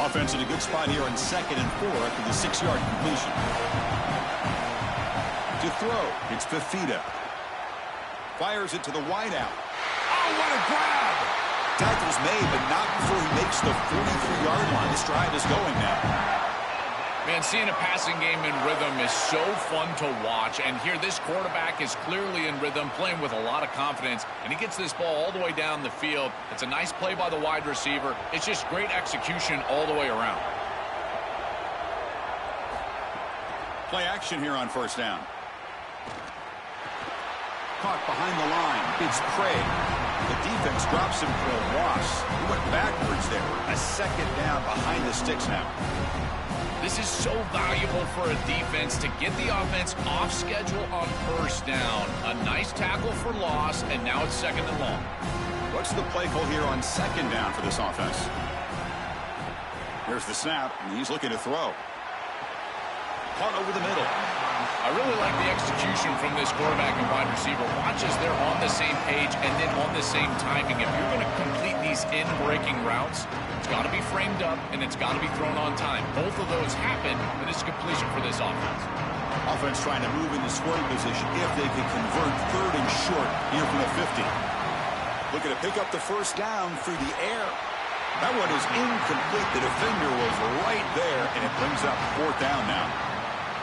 Offense in a good spot here on 2nd and 4 after the 6-yard completion. To throw, it's Fifita. Fires it to the wideout. Oh, what a grab! Tackle's made, but not before he makes the 43-yard line. This drive is going now. Man, seeing a passing game in rhythm is so fun to watch. And here, this quarterback is clearly in rhythm, playing with a lot of confidence. And he gets this ball all the way down the field. It's a nice play by the wide receiver. It's just great execution all the way around. Play action here on first down. Caught behind the line. It's Craig. The defense drops him for a loss. He went backwards there. A second down behind the sticks now. This is so valuable for a defense to get the offense off schedule on first down. A nice tackle for loss, and now it's second and long. What's the play call here on second down for this offense? Here's the snap, and he's looking to throw. Caught over the middle. I really like the execution from this quarterback and wide receiver. Watch as they're on the same page and then on the same timing. If you're going to complete these in-breaking routes, it's got to be framed up and it's got to be thrown on time. Both of those happen, and it's completion for this offense. Offense trying to move into scoring position if they can convert third and short here from the 50. Looking to pick up the first down through the air. That one is incomplete. The defender was right there, and it brings up fourth down now.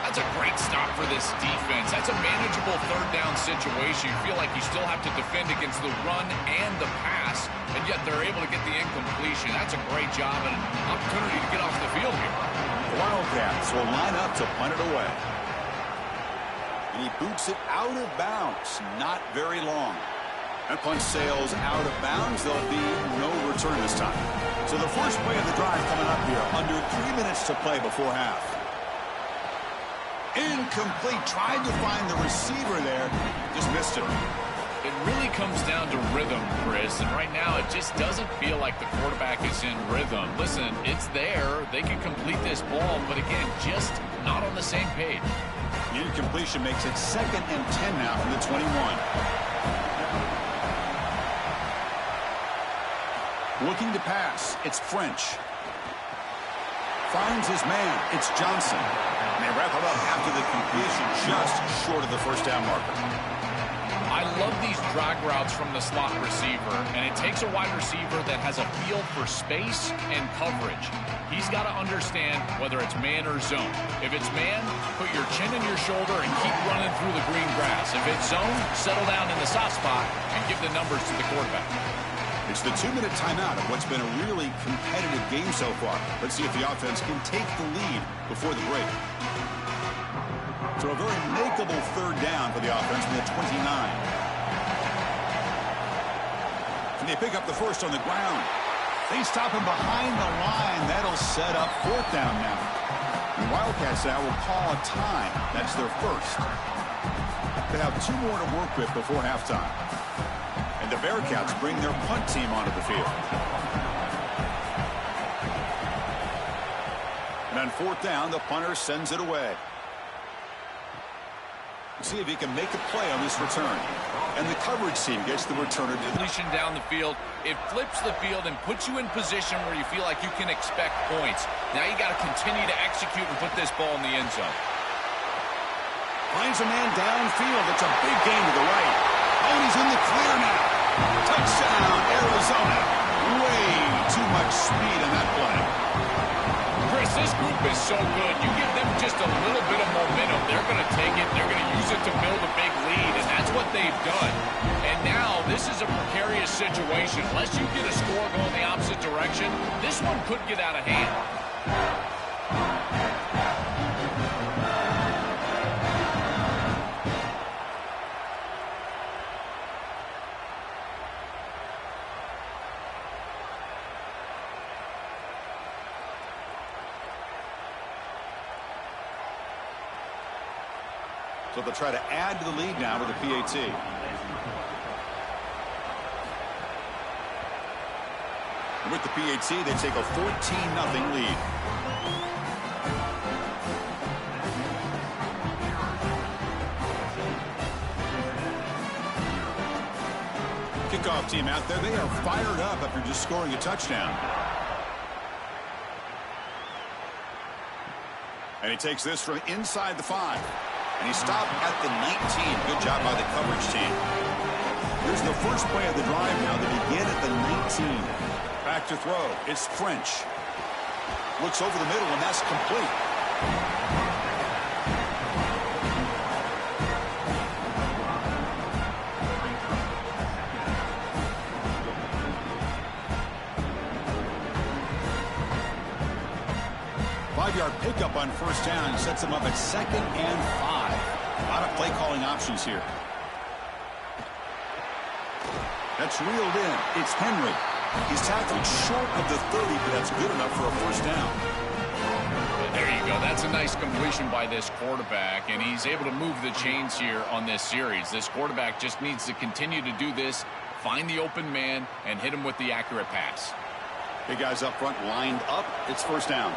That's a great stop for this defense. That's a manageable third down situation. You feel like you still have to defend against the run and the pass, and yet they're able to get the incompletion. That's a great job and an opportunity to get off the field here. The Wildcats will line up to punt it away. And he boots it out of bounds. Not very long. That punt sails out of bounds. There'll be no return this time. So the first play of the drive coming up here. Under 3 minutes to play before half. Incomplete. Tried to find the receiver there. Just missed him. It really comes down to rhythm, Chris, and right now it just doesn't feel like the quarterback is in rhythm. Listen, it's there. They can complete this ball, but again, just not on the same page. The incompletion makes it 2nd and 10 now from the 21. Looking to pass. It's French. Finds his man. It's Johnson. And they wrap it up after the completion, just short of the first down marker. I love these drag routes from the slot receiver, and it takes a wide receiver that has a feel for space and coverage. He's got to understand whether it's man or zone. If it's man, put your chin in your shoulder and keep running through the green grass. If it's zone, settle down in the soft spot and give the numbers to the quarterback. It's the 2-minute timeout of what's been a really competitive game so far. Let's see if the offense can take the lead before the break. So a very makeable third down for the offense from the 29. Can they pick up the first on the ground? They stop him behind the line. That'll set up fourth down now. The Wildcats now will call a time. That's their first. They have 2 more to work with before halftime. And the Bearcats bring their punt team onto the field. And on fourth down, the punter sends it away. See if he can make a play on this return. And the coverage team gets the returner to Completion down the field. It flips the field and puts you in position where you feel like you can expect points. Now you got to continue to execute and put this ball in the end zone. Finds a man downfield. It's a big gain to the right. Oh, and he's in the clear now. Touchdown, Arizona. Way too much speed on that play. Chris, this group is so good. You give them just a little bit of momentum, they're going to take it, they're going to use it to build a big lead, and that's what they've done. And now, this is a precarious situation. Unless you get a score going the opposite direction, this one could get out of hand. So they'll try to add to the lead now with the PAT. And with the PAT, they take a 14-0 lead. Kickoff team out there, they are fired up after just scoring a touchdown. And he takes this from inside the 5. And he stopped at the 19. Good job by the coverage team. Here's the first play of the drive now. They begin at the 19. Back to throw. It's French. Looks over the middle, and that's complete. Five-yard pickup on first down sets them up at 2nd and 5. A lot of play calling options here. That's reeled in. It's Henry. He's tackled short of the 30, but that's good enough for a first down. There you go. That's a nice completion by this quarterback, and he's able to move the chains here on this series. This quarterback just needs to continue to do this, find the open man, and hit him with the accurate pass. Big guys up front lined up. It's first down.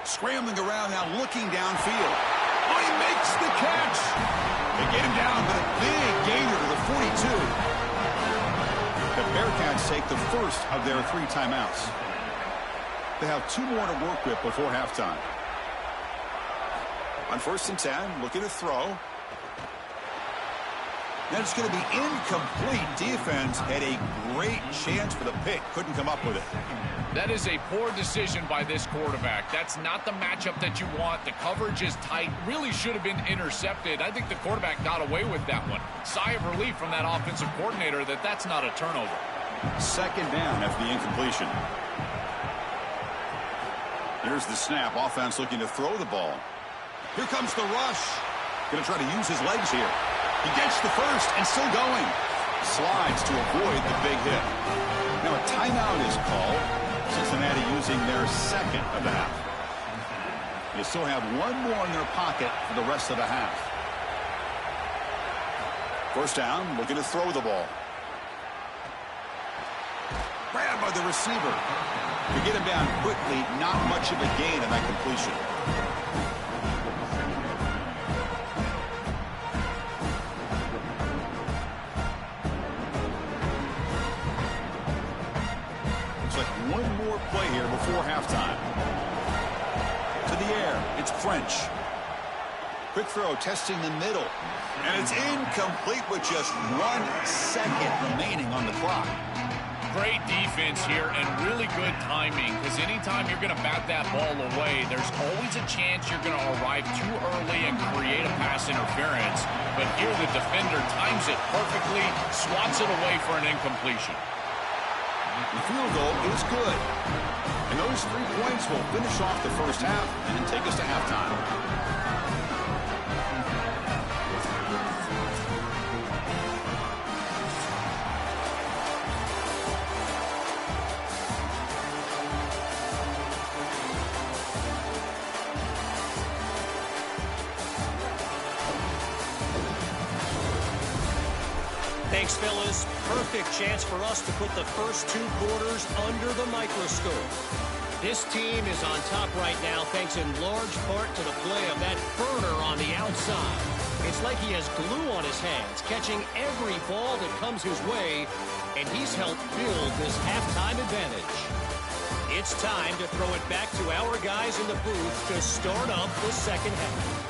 Scrambling around now, looking downfield. Oh, he makes the catch. They get him down, but a big gainer to the 42. The Bearcats take the first of their 3 timeouts. They have 2 more to work with before halftime. On 1st and 10, looking to throw. Then it's going to be incomplete. Defense had a great chance for the pick. Couldn't come up with it. That is a poor decision by this quarterback. That's not the matchup that you want. The coverage is tight. Really should have been intercepted. I think the quarterback got away with that one. Sigh of relief from that offensive coordinator that that's not a turnover. 2nd down after the incompletion. Here's the snap. Offense looking to throw the ball. Here comes the rush. Going to try to use his legs here. He gets the first and still going. Slides to avoid the big hit. Now a timeout is called. Cincinnati using their 2nd of the half. They still have 1 more in their pocket for the rest of the half. First down, looking to throw the ball. Grabbed by the receiver. To get him down quickly, not much of a gain on that completion. Play here before halftime. To the air. It's French. Quick throw testing the middle. And it's incomplete with just 1 second remaining on the clock. Great defense here and really good timing, because anytime you're going to bat that ball away, there's always a chance you're going to arrive too early and create a pass interference. But here the defender times it perfectly, swats it away for an incompletion. The field goal is good. And those 3 points will finish off the first half and then take us to halftime. Thanks, fellas. Perfect chance for us to put the first 2 quarters under the microscope. This team is on top right now thanks in large part to the play of that burner on the outside. It's like he has glue on his hands, catching every ball that comes his way, and he's helped build this halftime advantage. It's time to throw it back to our guys in the booth to start up the second half.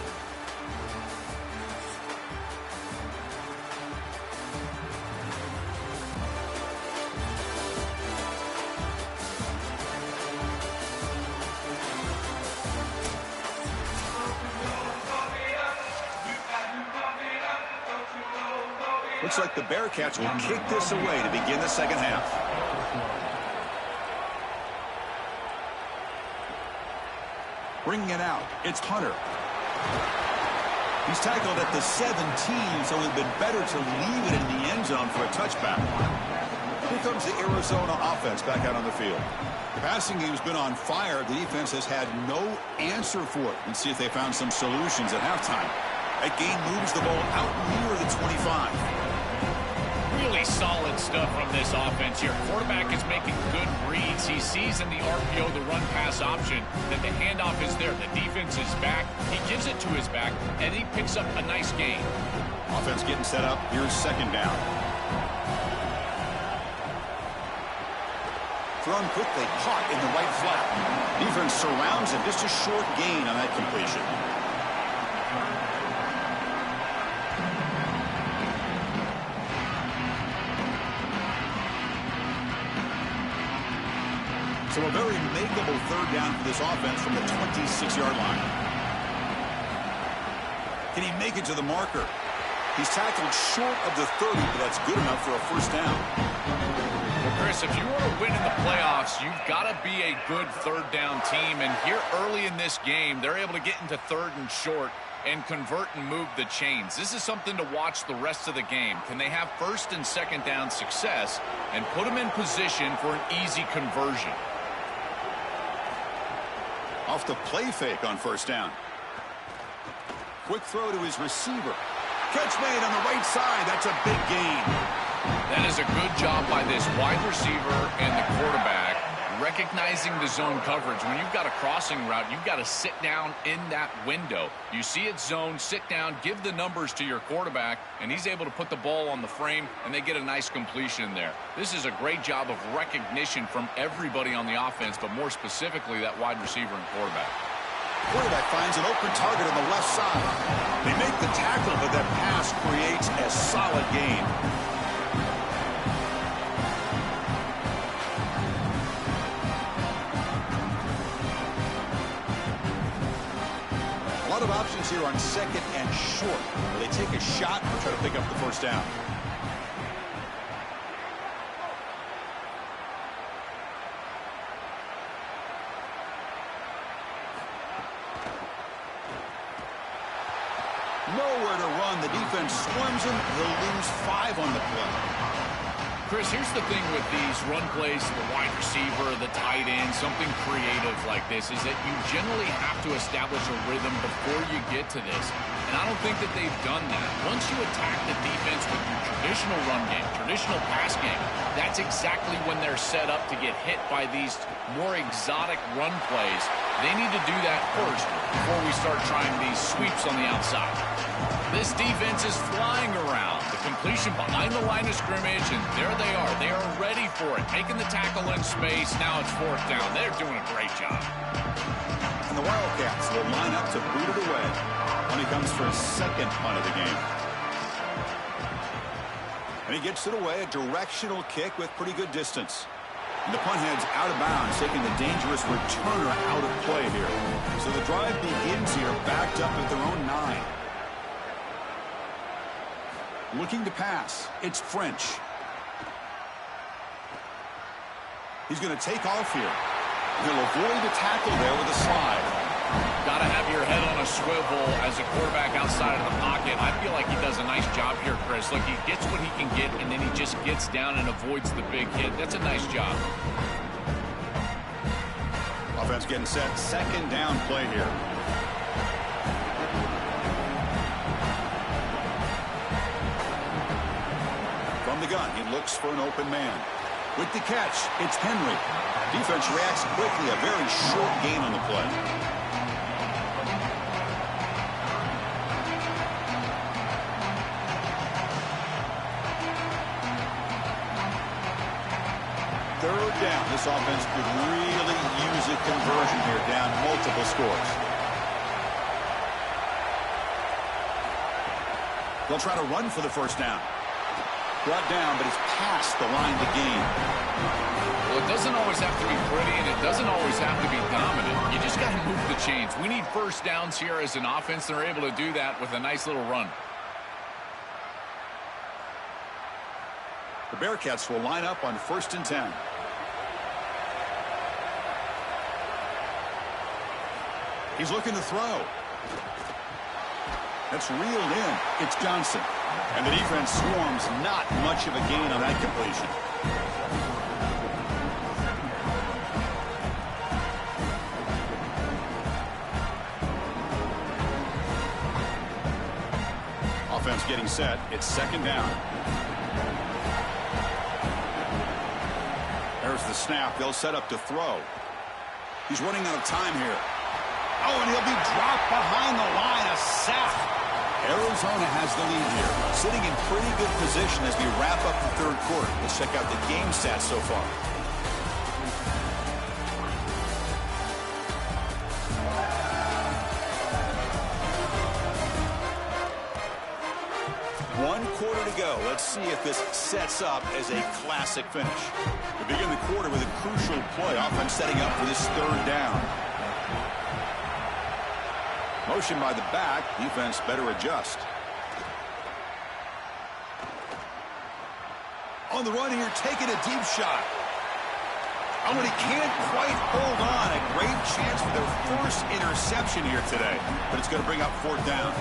Looks like the Bearcats will kick this away to begin the second half. Bringing it out, it's Hunter. He's tackled at the 17, so it would have been better to leave it in the end zone for a touchback. Here comes the Arizona offense back out on the field. The passing game's been on fire. The defense has had no answer for it. Let's see if they found some solutions at halftime. That gain moves the ball out near the 25. Really solid stuff from this offense here. Quarterback is making good reads. He sees in the RPO the run-pass option that the handoff is there. The defense is back. He gives it to his back, and he picks up a nice gain. Offense getting set up. Here's second down. Thrown quickly, caught in the right flat. Defense surrounds him. Just a short gain on that completion. So a very makeable third down for this offense from the 26-yard line. Can he make it to the marker? He's tackled short of the 30, but that's good enough for a first down. Well, Chris, if you want to win in the playoffs, you've got to be a good third down team. And here early in this game, they're able to get into third and short and convert and move the chains. This is something to watch the rest of the game. Can they have first and second down success and put them in position for an easy conversion? Off the play fake on first down. Quick throw to his receiver. Catch made on the right side. That's a big gain. That is a good job by this wide receiver and the quarterback recognizing the zone coverage. When you've got a crossing route, you've got to sit down in that window. You see it zone, sit down, give the numbers to your quarterback, and he's able to put the ball on the frame, and they get a nice completion there. This is a great job of recognition from everybody on the offense, but more specifically that wide receiver and quarterback. Quarterback finds an open target on the left side. They make the tackle, but that pass creates a solid gain. A lot of options here on second and short. Will they take a shot or try to pick up the first down? Nowhere to run. The defense swarms him. He'll lose 5 on the play. Chris, here's the thing with these run plays, the wide receiver, the tight end, something creative like this, is that you generally have to establish a rhythm before you get to this. And I don't think that they've done that. Once you attack the defense with your traditional run game, traditional pass game, that's exactly when they're set up to get hit by these more exotic run plays. They need to do that first before we start trying these sweeps on the outside. This defense is flying around. The completion behind the line of scrimmage, and there they are. They are ready for it. Making the tackle in space. Now it's fourth down. They're doing a great job. And the Wildcats will line up to boot it away when he comes for his second punt of the game. And he gets it away, a directional kick with pretty good distance. And the punt heads out of bounds, taking the dangerous returner out of play here. So the drive begins here, backed up at their own 9. Looking to pass. It's French. He's going to take off here. He'll avoid the tackle there with a slide. Got to have your head on a swivel as a quarterback outside of the pocket. I feel like he does a nice job here, Chris. Look, he gets what he can get, and then he just gets down and avoids the big hit. That's a nice job. Offense getting set. Second down play here. From the gun, he looks for an open man. With the catch, it's Henry. Defense reacts quickly. A very short gain on the play. Third down. This offense could really use a conversion here, down multiple scores. They'll try to run for the first down. Brought down, but it's past the line to gain. Well, it doesn't always have to be pretty, and it doesn't always have to be dominant. You just got to move the chains. We need first downs here as an offense. They're able to do that with a nice little run. The Bearcats will line up on 1st and 10. He's looking to throw. That's reeled in. It's Johnson. And the defense swarms. Not much of a gain on that completion. Offense getting set. It's second down. There's the snap. They'll set up to throw. He's running out of time here. Oh, and he'll be dropped behind the line. A sack. Arizona has the lead here, sitting in pretty good position as we wrap up the third quarter. Let's check out the game stats so far. quarter to go. Let's see if this sets up as a classic finish. We begin the quarter with a crucial play. Offense setting up for this third down. Motion by the back. Defense better adjust. On the run here, taking a deep shot. Oh, and he can't quite hold on. A great chance for their first interception here today. But it's going to bring up fourth down.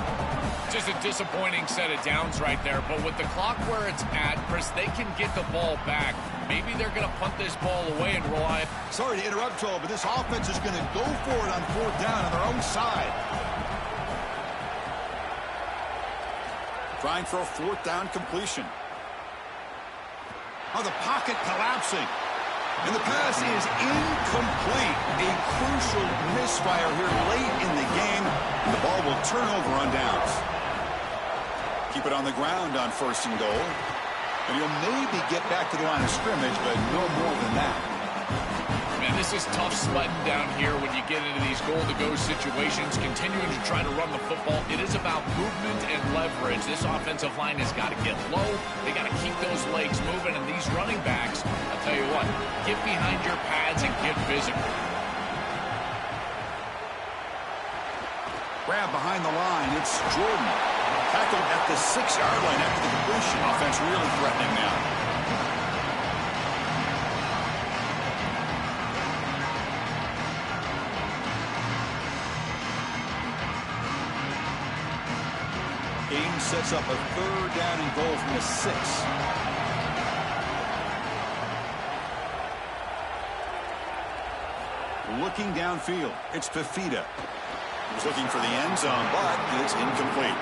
Just a disappointing set of downs right there. But with the clock where it's at, Chris, they can get the ball back. Maybe they're going to punt this ball away and rely. Sorry to interrupt, Joel, but this offense is going to go for it on fourth down on their own side. Trying for a fourth down completion. Oh, the pocket collapsing. And the pass is incomplete. A crucial misfire here late in the game. And the ball will turn over on downs. Keep it on the ground on first and goal. And you'll maybe get back to the line of scrimmage, but no more than that. Man, this is tough sledding down here when you get into these goal-to-go situations, continuing to try to run the football. It is about movement and leverage. This offensive line has got to get low. They got to keep those legs moving, and these running backs, I'll tell you what, get behind your pads and get physical. Grab behind the line. It's Jordan. Tackled at the 6-yard line after the completion. Offense really threatening now. Game sets up a third down and goal from the 6. Looking downfield, it's Fifita. He's looking for the end zone, but it's incomplete.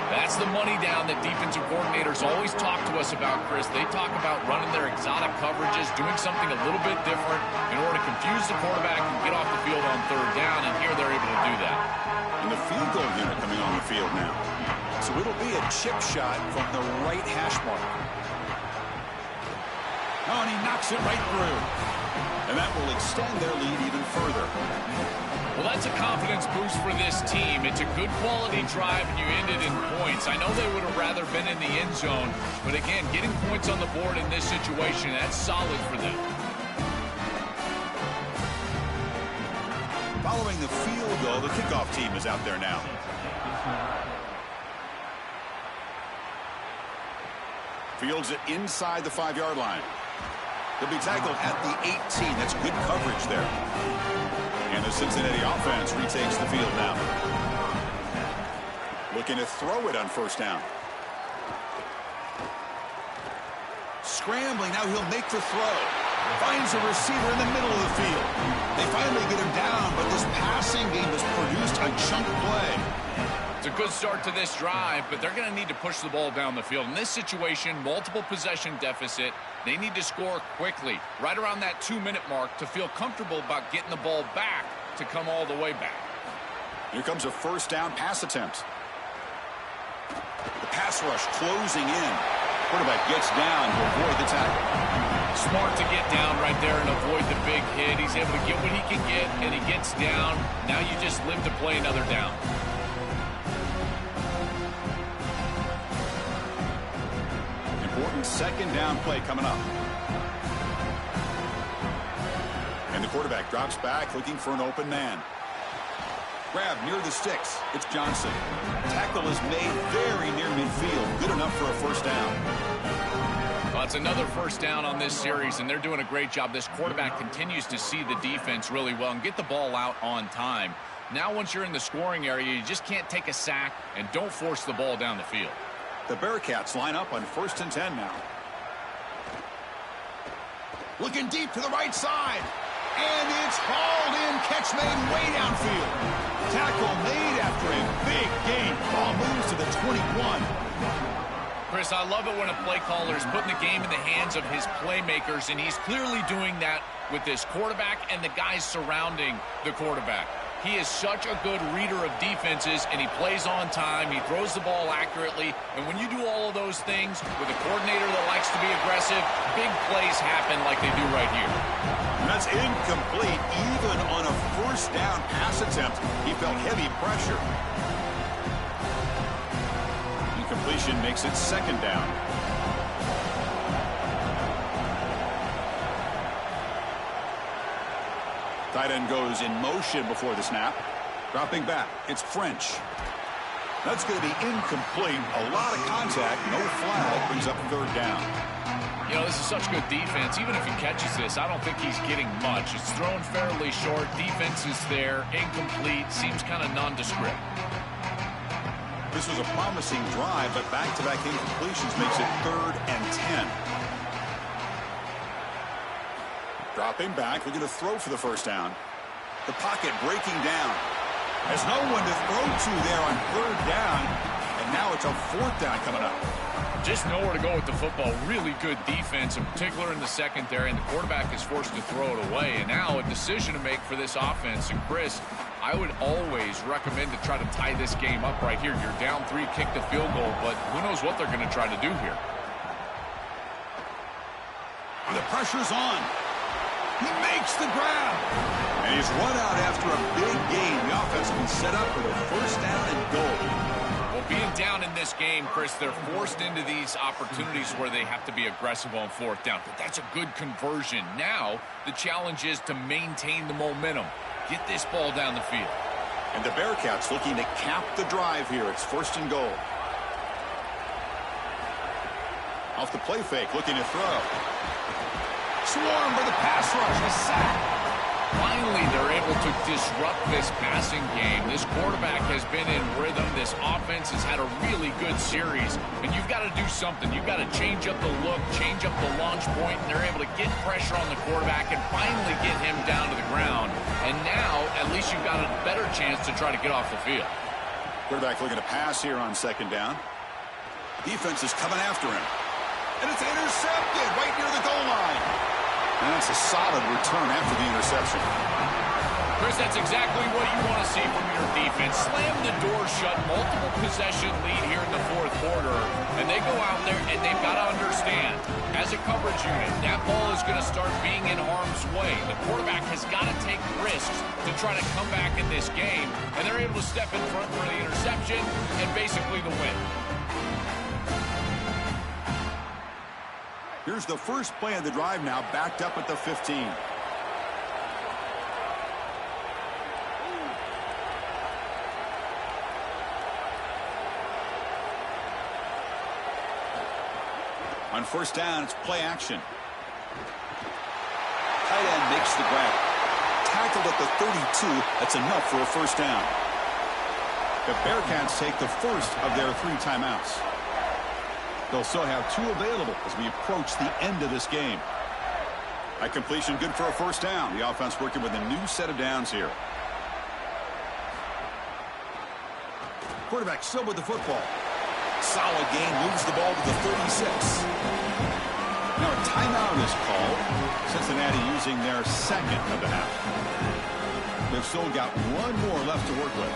That's the money down that defensive coordinators always talk to us about, Chris. They talk about running their exotic coverages, doing something a little bit different in order to confuse the quarterback and get off the field on third down, and here they're able to do that. And the field goal unit coming on the field now. So it'll be a chip shot from the right hash mark. Oh, and he knocks it right through. And that will extend their lead even further. Well, that's a confidence boost for this team. It's a good quality drive, and you end it in points. I know they would have rather been in the end zone, but again, getting points on the board in this situation, that's solid for them. Following the field goal, the kickoff team is out there now. Fields it inside the 5-yard line. He'll be tackled at the 18. That's good coverage there. And the Cincinnati offense retakes the field now. Looking to throw it on first down. Scrambling. Now he'll make the throw. Finds a receiver in the middle of the field. They finally get him down, but this passing game has produced a chunk play. It's a good start to this drive, but they're going to need to push the ball down the field. In this situation, multiple possession deficit. They need to score quickly, right around that 2-minute mark, to feel comfortable about getting the ball back to come all the way back. Here comes a first down pass attempt. The pass rush closing in. Quarterback gets down to avoid the tackle. Smart to get down right there and avoid the big hit. He's able to get what he can get, and he gets down. Now you just live to play another down. Important second down play coming up. And the quarterback drops back looking for an open man. Grab near the sticks. It's Johnson. Tackle is made very near midfield. Good enough for a first down. Well, it's another first down on this series, and they're doing a great job. This quarterback continues to see the defense really well and get the ball out on time. Now once you're in the scoring area, you just can't take a sack and don't force the ball down the field. The Bearcats line up on 1st and 10 now. Looking deep to the right side. And it's hauled in. Catch made way downfield. Tackle made after a big gain. Ball moves to the 21. Chris, I love it when a play caller is putting the game in the hands of his playmakers, and he's clearly doing that with this quarterback and the guys surrounding the quarterback. He is such a good reader of defenses, and he plays on time. He throws the ball accurately. And when you do all of those things with a coordinator that likes to be aggressive, big plays happen like they do right here. And that's incomplete. Even on a first down pass attempt, he felt heavy pressure. And Incompletion makes it second down. Tight end goes in motion before the snap. Dropping back, it's French. That's going to be incomplete. A lot of contact, no flag, brings up third down. You know, this is such good defense. Even if he catches this, I don't think he's getting much. It's thrown fairly short. Defense is there. Incomplete. Seems kind of nondescript. This was a promising drive, but back-to-back incompletions makes it 3rd and 10. Dropping back, looking to throw for the first down. The pocket breaking down. There's no one to throw to there on 3rd down, and now it's a 4th down coming up. Just nowhere to go with the football. Really good defense, in particular in the secondary, and the quarterback is forced to throw it away. And now a decision to make for this offense. And Chris, I would always recommend to try to tie this game up right here. You're down 3, kick the field goal, but who knows what they're going to try to do here. The pressure's on. He makes the grab. And he's run out after a big gain. The offense has been set up for the first down and goal. Well, being down in this game, Chris, they're forced into these opportunities where they have to be aggressive on 4th down. But that's a good conversion. Now, the challenge is to maintain the momentum. Get this ball down the field. And the Bearcats looking to cap the drive here. It's 1st and goal. Off the play fake, looking to throw. Swarmed by the pass rush. A sack. Finally, they're able to disrupt this passing game. This quarterback has been in rhythm. This offense has had a really good series. And you've got to do something. You've got to change up the look, change up the launch point, and they're able to get pressure on the quarterback and finally get him down to the ground. And now, at least you've got a better chance to try to get off the field. Quarterback looking to pass here on 2nd down. Defense is coming after him. And it's intercepted right near the goal line. And that's a solid return after the interception. Chris, that's exactly what you want to see from your defense. Slam the door shut, multiple possession lead here in the 4th quarter. And they go out there and they've got to understand, as a coverage unit, that ball is going to start being in harm's way. The quarterback has got to take risks to try to come back in this game. And they're able to step in front for the interception and basically the win. Here's the first play of the drive now, backed up at the 15. On 1st down, it's play action. Tight end makes the grab. Tackled at the 32. That's enough for a 1st down. The Bearcats take the first of their 3 timeouts. They'll still have 2 available as we approach the end of this game. That completion good for a 1st down. The offense working with a new set of downs here. Quarterback still with the football. Solid gain, moves the ball to the 36. Now a timeout is called. Cincinnati using their 2nd of the half. They've still got 1 more left to work with.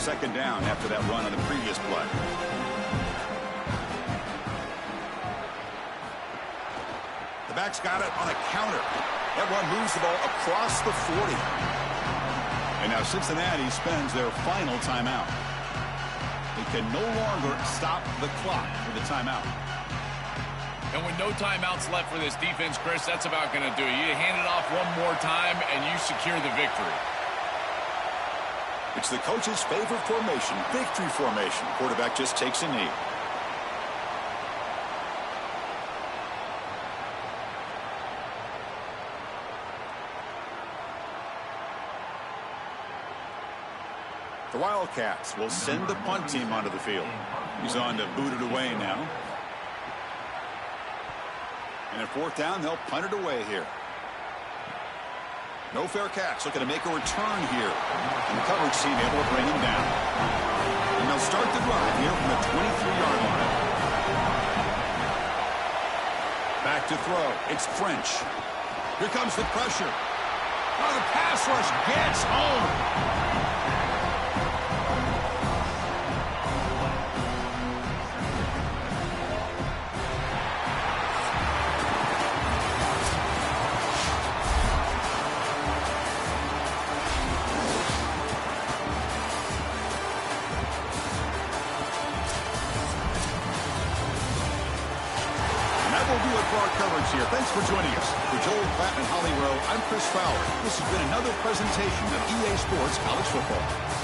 2nd down after that run on the previous play. The back's got it on a counter. That one moves the ball across the 40. And now Cincinnati spends their final timeout. They can no longer stop the clock for the timeout. And with no timeouts left for this defense, Chris, that's about going to do it. You hand it off one more time, and you secure the victory. It's the coach's favorite formation, victory formation. Quarterback just takes a knee. The Wildcats will send the punt team onto the field. He's on to boot it away now. And at 4th down, they'll punt it away here. No fair catch, looking to make a return here. And the coverage team able to bring him down. And they'll start the drive here from the 23-yard line. Back to throw. It's French. Here comes the pressure. Oh, the pass rush gets home. here. Thanks for joining us. For Joel Klatt and Holly Rowe, I'm Chris Fowler. This has been another presentation of EA Sports College Football.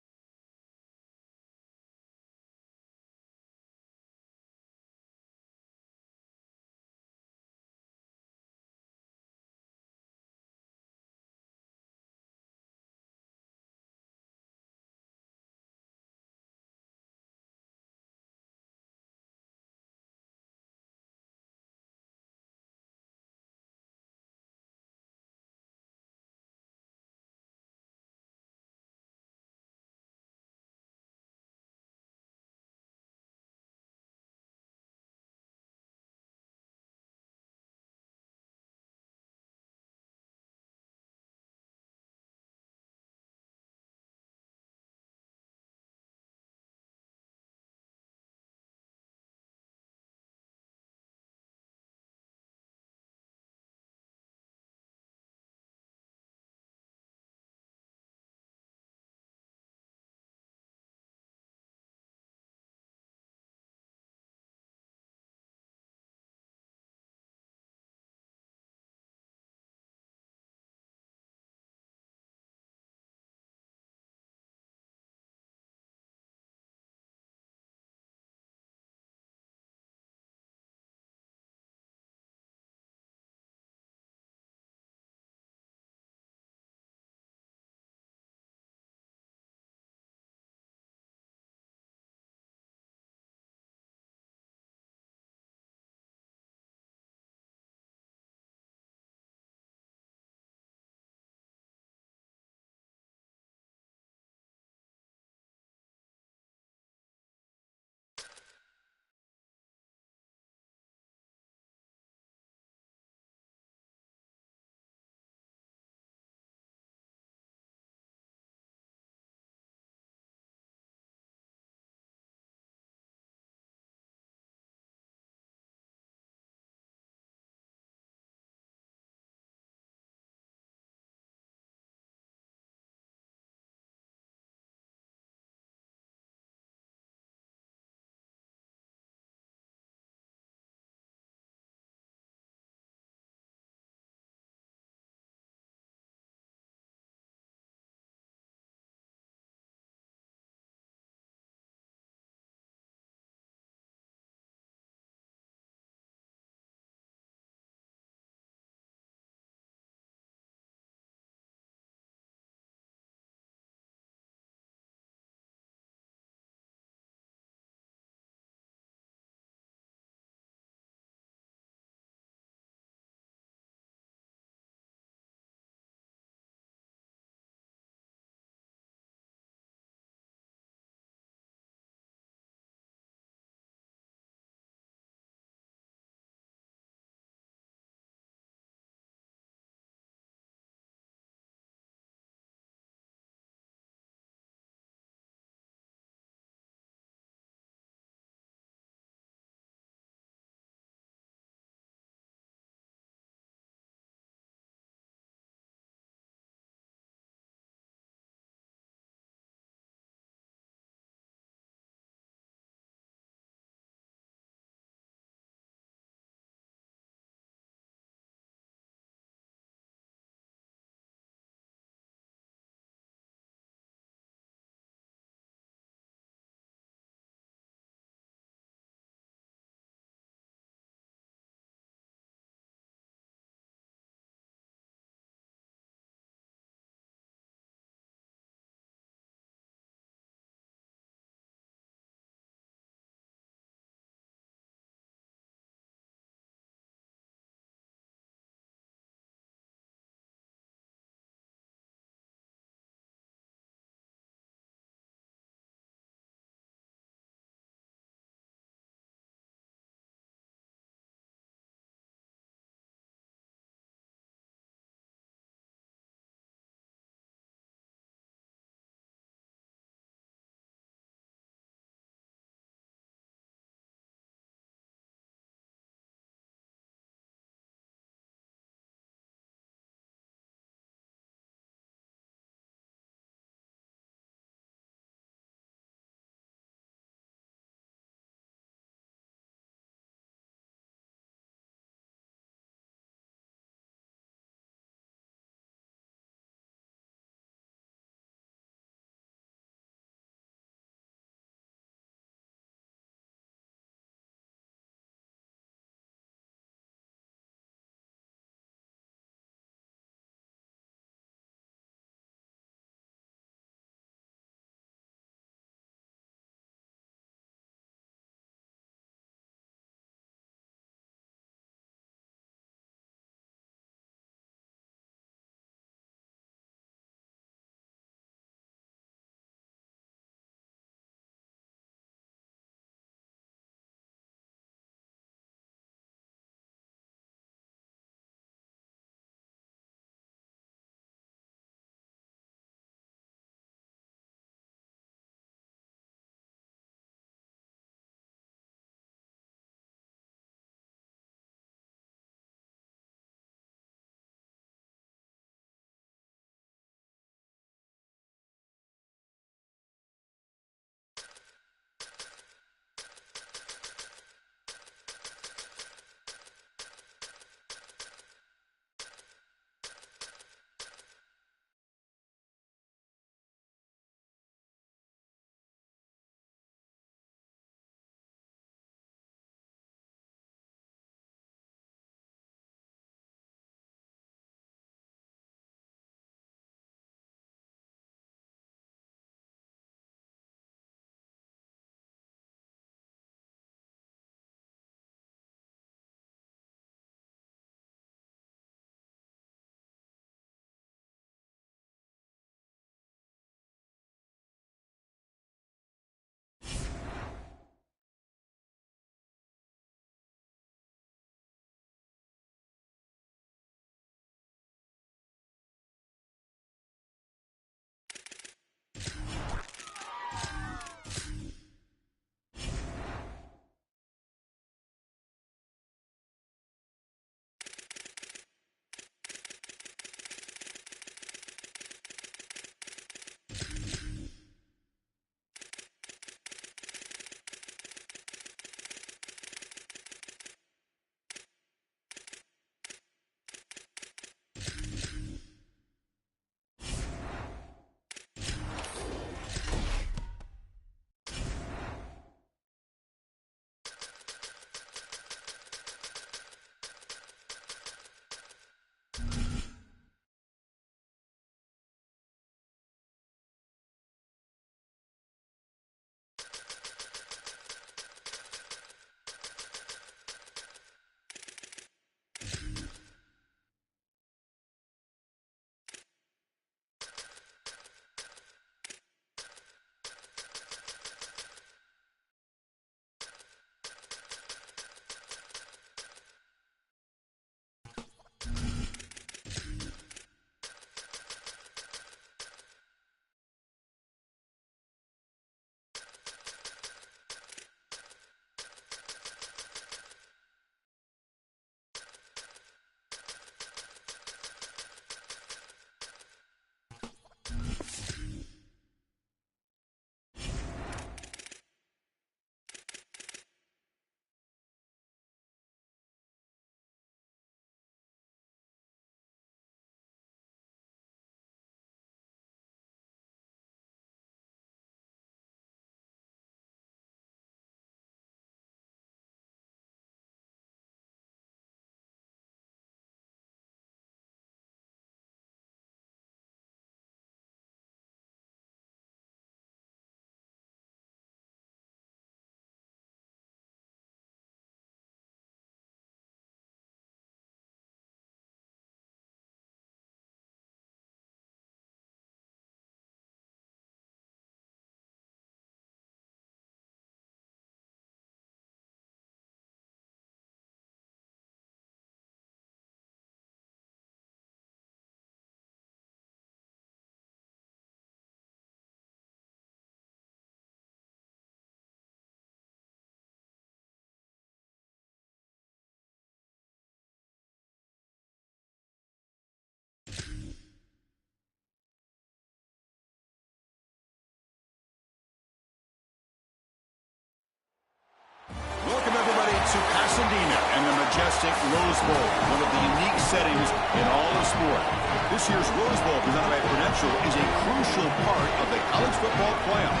Rose Bowl, one of the unique settings in all of sport. This year's Rose Bowl, presented by Prudential, is a crucial part of the college football playoff.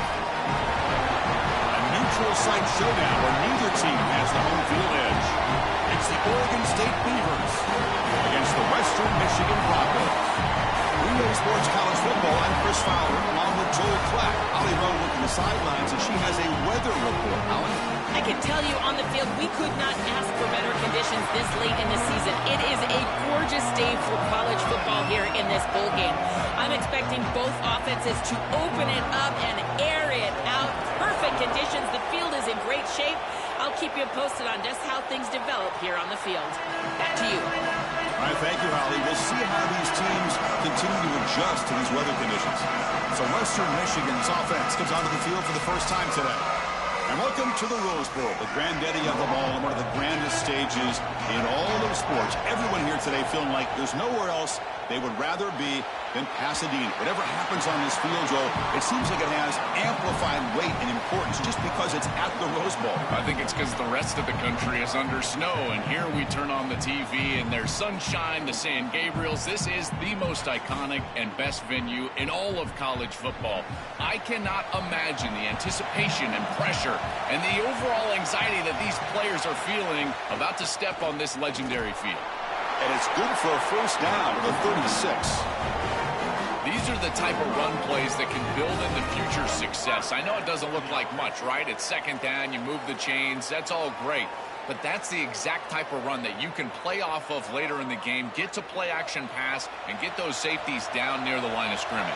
A neutral site showdown where neither team has the home field edge. It's the Oregon State Beavers against the Western Michigan Broncos. EA Sports College Football, I'm Chris Fowler, along with Joel Klatt. Holly Rowe working the sidelines, and she has a weather report. Holly? I can tell you on the field, we could not ask for better conditions this late in the season. It is a gorgeous day for college football here in this bowl game. I'm expecting both offenses to open it up and air it out. Perfect conditions. The field is in great shape. I'll keep you posted on just how things develop here on the field. Back to you. All right, thank you, Holly. We'll see how these teams continue to adjust to these weather conditions. So Western Michigan's offense comes onto the field for the first time today. And welcome to the Rose Bowl, the granddaddy of them all, and one of the grandest stages in all of sports. Everyone here today feeling like there's nowhere else they would rather be than Pasadena. Whatever happens on this field, Joel, it seems like it has amplified weight and importance just because it's at the Rose Bowl. I think it's because the rest of the country is under snow, and here we turn on the TV and there's sunshine, the San Gabriels. This is the most iconic and best venue in all of college football. I cannot imagine the anticipation and pressure and the overall anxiety that these players are feeling about to step on this legendary field. And it's good for a first down to the 36. These are the type of run plays that can build into future success. I know it doesn't look like much, right? It's second down, you move the chains, that's all great. But that's the exact type of run that you can play off of later in the game, get to play action pass, and get those safeties down near the line of scrimmage.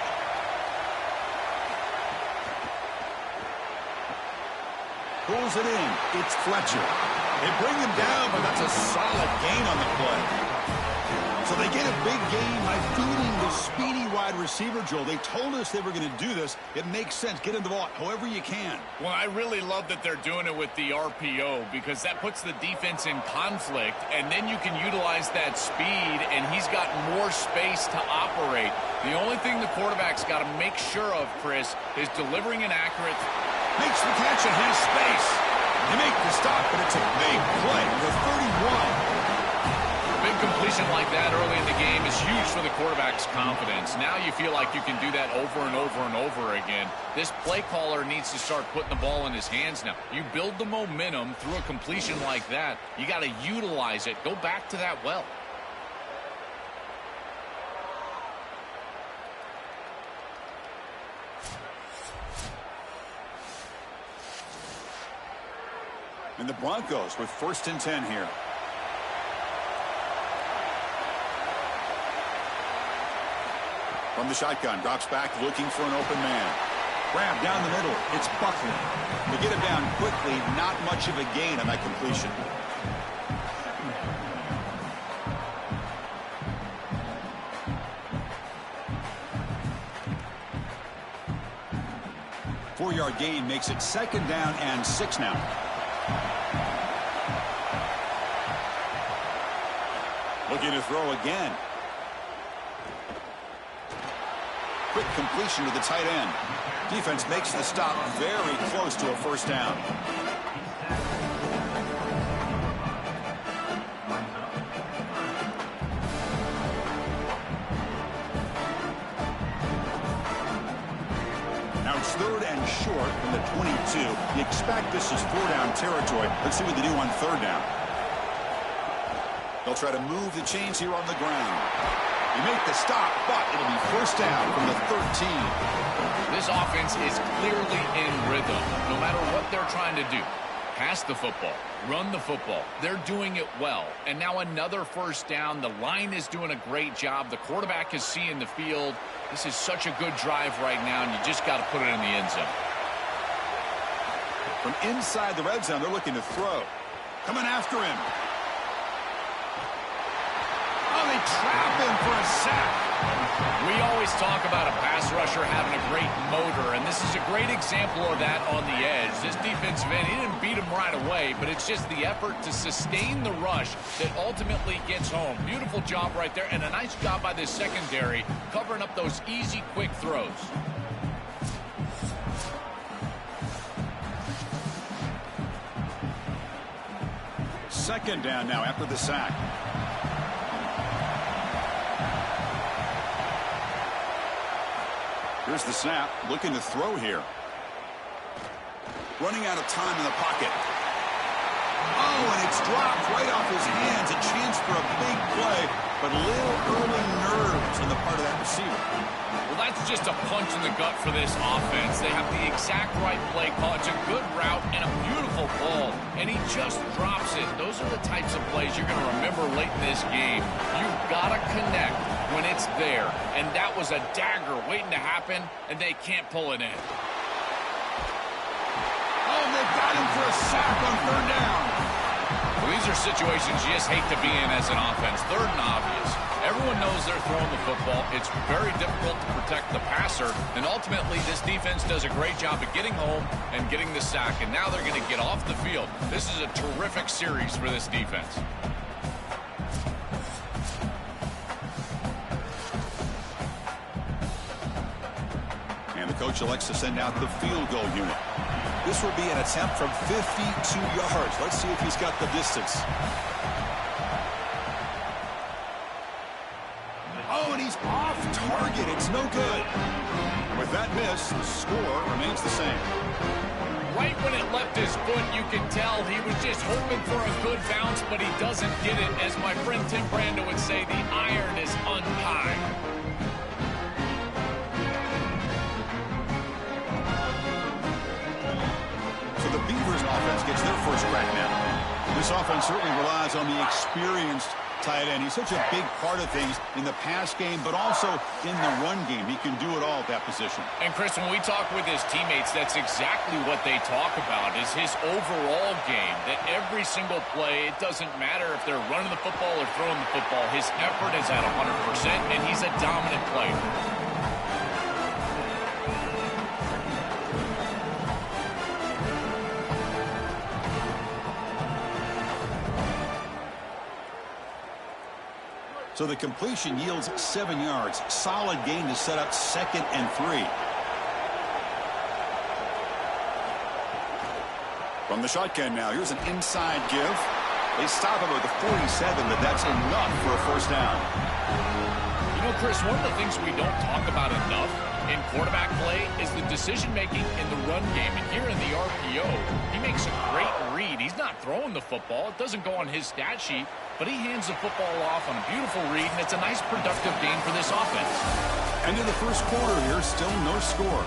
Pulls it in. It's Fletcher. They bring him down, but that's a solid gain on the play. So they get a big gain by feeding the speedy wide receiver, Joel. They told us they were going to do this. It makes sense. Get him the ball however you can. Well, I really love that they're doing it with the RPO because that puts the defense in conflict, and then you can utilize that speed, and he's got more space to operate. The only thing the quarterback's got to make sure of, Chris, is delivering an accurate... Makes the catch and has space. They make the stop, but it's a big play. The 31. Big completion like that early in the game is huge for the quarterback's confidence. Now you feel like you can do that over and over and over again. This play caller needs to start putting the ball in his hands now. You build the momentum through a completion like that. You got to utilize it. Go back to that well. And the Broncos with 1st and 10 here. From the shotgun, drops back looking for an open man. Grab down the middle. It's Buckner. They get him down quickly. Not much of a gain on that completion. Four-yard gain makes it 2nd down and 6 now. Looking to throw again. Quick completion to the tight end. Defense makes the stop very close to a 1st down. Now it's 3rd and short from the 22. You expect this is 4-down territory. Let's see what they do on 3rd down. They'll try to move the chains here on the ground. You make the stop, but it'll be 1st down from the 13. This offense is clearly in rhythm, no matter what they're trying to do. Pass the football, run the football. They're doing it well. And now another 1st down. The line is doing a great job. The quarterback is seeing the field. This is such a good drive right now, and you just got to put it in the end zone. From inside the red zone, they're looking to throw. Coming after him. Oh, they trap him for a sack. We always talk about a pass rusher having a great motor, and this is a great example of that on the edge. This defensive end, he didn't beat him right away, but it's just the effort to sustain the rush that ultimately gets home. Beautiful job right there, and a nice job by this secondary covering up those easy, quick throws. second down now after the sack. Here's the snap, looking to throw here. Running out of time in the pocket. Oh, and it's dropped right off his hands. A chance for a big play, but a little early nerves on the part of that receiver. Well, that's just a punch in the gut for this offense. They have the exact right play call. It's a good route and a beautiful ball, and he just drops it. Those are the types of plays you're going to remember late in this game. You've got to connect when it's there, and that was a dagger waiting to happen, and they can't pull it in. Oh, they've got him for a sack on third down. Well, these are situations you just hate to be in as an offense. Third and obvious. Everyone knows they're throwing the football. It's very difficult to protect the passer. And ultimately, this defense does a great job of getting home and getting the sack. And now they're going to get off the field. This is a terrific series for this defense. And the coach elects to send out the field goal unit. This will be an attempt from 52 yards. Let's see if he's got the distance. Oh, and he's off target. It's no good. With that miss, the score remains the same. Right when it left his foot, you can tell he was just hoping for a good bounce, but he doesn't get it. As my friend Tim Brando would say, the iron is untied. The Beavers offense gets their first crack now. This offense certainly relies on the experienced tight end. He's such a big part of things in the pass game, but also in the run game. He can do it all at that position. And, Chris, when we talk with his teammates, that's exactly what they talk about, is his overall game. That every single play, it doesn't matter if they're running the football or throwing the football. His effort is at 100%, and he's a dominant player. So the completion yields 7 yards. Solid gain to set up 2nd and 3. From the shotgun now, here's an inside give. They stop him at the 47, but that's enough for a first down. You know, Chris, one of the things we don't talk about enough in quarterback play is the decision-making in the run game. And here in the RPO, he makes a great read. He's not throwing the football. It doesn't go on his stat sheet, but he hands the football off on a beautiful read, and it's a nice productive gain for this offense. End of the first quarter here, still no score.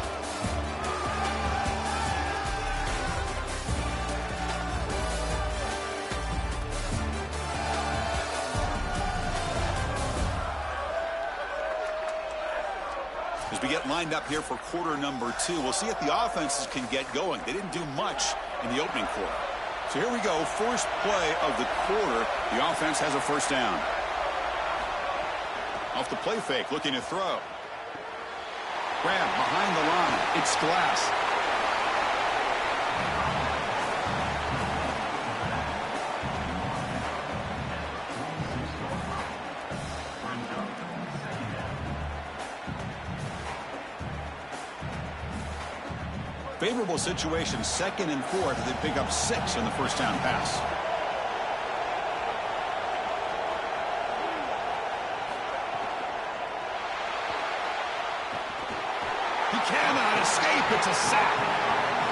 As we get lined up here for quarter number 2, we'll see if the offenses can get going. They didn't do much in the opening quarter. So here we go, first play of the quarter. The offense has a first down. Off the play fake, looking to throw. Grab behind the line. It's Glass. Favorable situation, 2nd and 4. They pick up 6 on the first down pass. He cannot escape. It's a sack.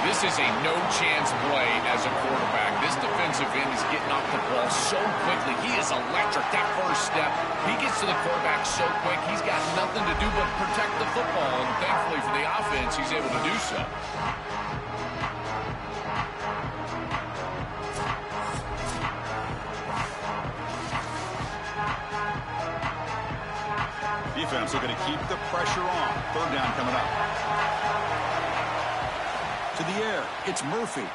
This is a no-chance play as a quarterback. This defensive end is getting off the ball so quickly. He is electric. That first step, he gets to the quarterback so quick. He's got nothing to do but protect the football. And thankfully for the offense, he's able to do so. Defense looking to keep the pressure on. Third down coming up. To the air, it's Murphy.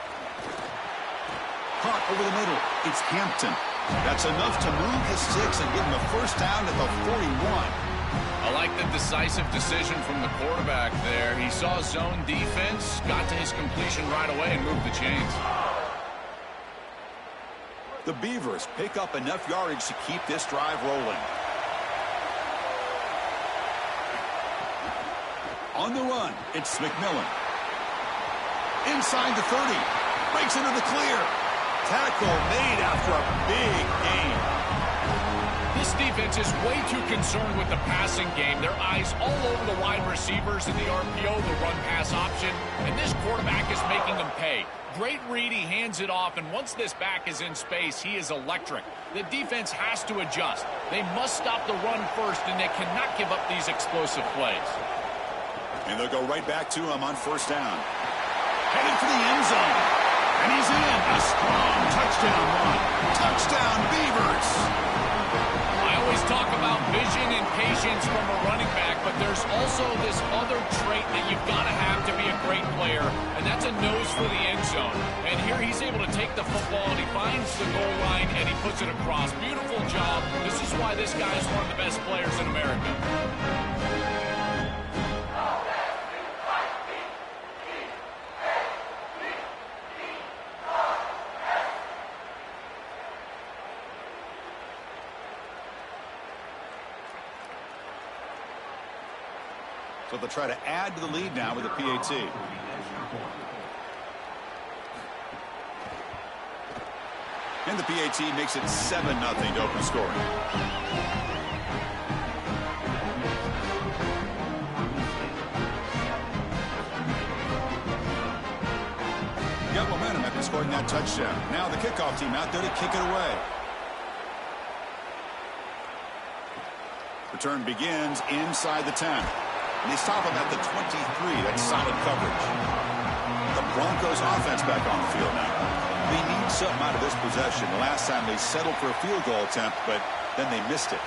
Caught over the middle, it's Hampton. That's enough to move the sticks and give him a first down at the 41. I like the decisive decision from the quarterback there. He saw zone defense, got to his completion right away and moved the chains. The Beavers pick up enough yardage to keep this drive rolling. On the run, it's McMillan. Inside the 30. Breaks into the clear. Tackle made after a big gain. This defense is way too concerned with the passing game. Their eyes all over the wide receivers in the RPO, the run-pass option, and this quarterback is making them pay. Great read, he hands it off, and once this back is in space, he is electric. The defense has to adjust. They must stop the run first, and they cannot give up these explosive plays. And they'll go right back to him on first down. Headed for the end zone. And he's in. A strong touchdown run. Touchdown, Beavers. I always talk about vision and patience from a running back, but there's also this other trait that you've got to have to be a great player, and that's a nose for the end zone. And here he's able to take the football, and he finds the goal line, and he puts it across. Beautiful job. This is why this guy is one of the best players in America. So they'll try to add to the lead now with a PAT. And the PAT makes it 7-0 to open scoring. Got momentum after scoring that touchdown. Now the kickoff team out there to kick it away. Return begins inside the 10. And they stop him at the 23. That's solid coverage. The Broncos offense back on the field now. They need something out of this possession. The last time they settled for a field goal attempt, but then they missed it.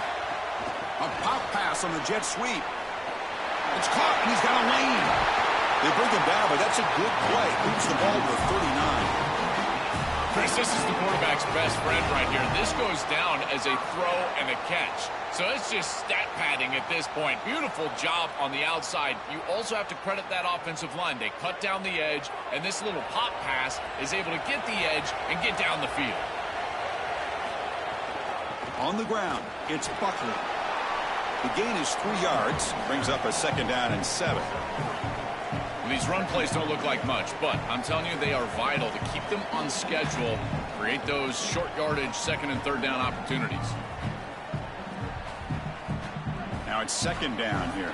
A pop pass on the jet sweep. It's caught, and he's got a lane. They bring him down, but that's a good play. Moves the ball to 39. Chris, this is the quarterback's best friend right here. This goes down as a throw and a catch. So it's just stat padding at this point. Beautiful job on the outside. You also have to credit that offensive line. They cut down the edge, and this little pop pass is able to get the edge and get down the field. On the ground, it's Buckley. The gain is 3 yards. Brings up a 2nd down and 7. These run plays don't look like much, but I'm telling you they are vital to keep them on schedule, create those short yardage 2nd and 3rd down opportunities. Now it's 2nd down here.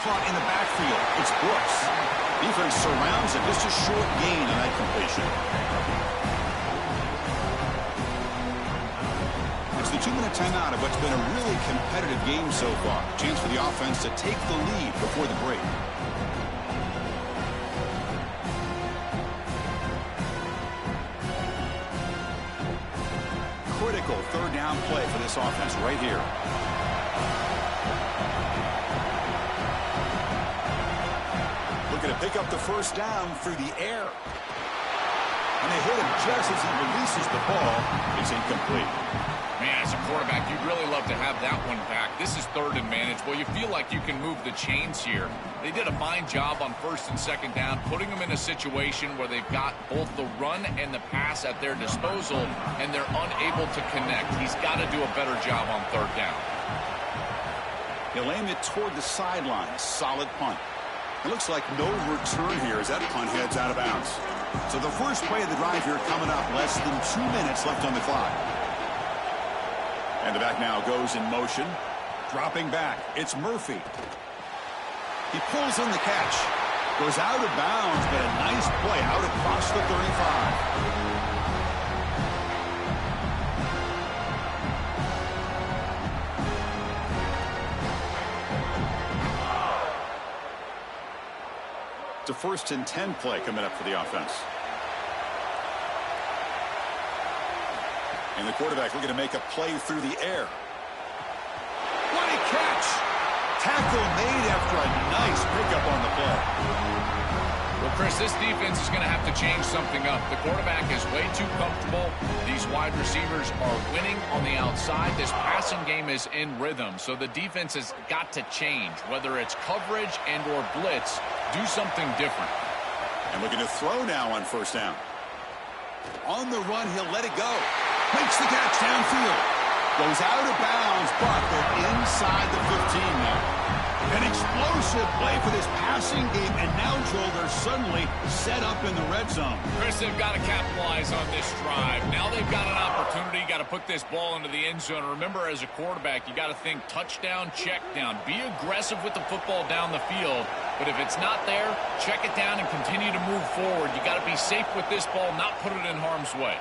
Caught in the backfield. It's Brooks. Defense surrounds him. Just a short gain on that completion. It's the 2-minute timeout of what's been a really competitive game so far. Chance for the offense to take the lead before the break. Critical 3rd down play for this offense right here. Looking to pick up the 1st down through the air. And they hit him just as he releases the ball. It's incomplete. Man, as a quarterback, you'd really love to have that one back. This is 3rd and manageable. You feel like you can move the chains here. They did a fine job on 1st and 2nd down, putting them in a situation where they've got both the run and the pass at their disposal, and they're unable to connect. He's got to do a better job on 3rd down. He'll aim it toward the sideline. Solid punt. It looks like no return here as that punt heads out of bounds. So the first play of the drive here coming up. Less than 2 minutes left on the clock. And the back now goes in motion. Dropping back. It's Murphy. He pulls in the catch. Goes out of bounds, but a nice play out across the 35. It's a 1st and 10 play coming up for the offense. And the quarterback looking to make a play through the air. What a catch! Tackle made after a nice pickup on the play. Well, Chris, this defense is going to have to change something up. The quarterback is way too comfortable. These wide receivers are winning on the outside. This passing game is in rhythm, so the defense has got to change. Whether it's coverage and or blitz, do something different. And looking to throw now on 1st down. On the run, he'll let it go. Makes the catch downfield. Goes out of bounds, but they're inside the 15 now. An explosive play for this passing game, and now, Joel, they're suddenly set up in the red zone. Chris, they've got to capitalize on this drive. Now they've got an opportunity. Got to put this ball into the end zone. Remember, as a quarterback, you got to think touchdown, check down. Be aggressive with the football down the field. But if it's not there, check it down and continue to move forward. You got to be safe with this ball, not put it in harm's way.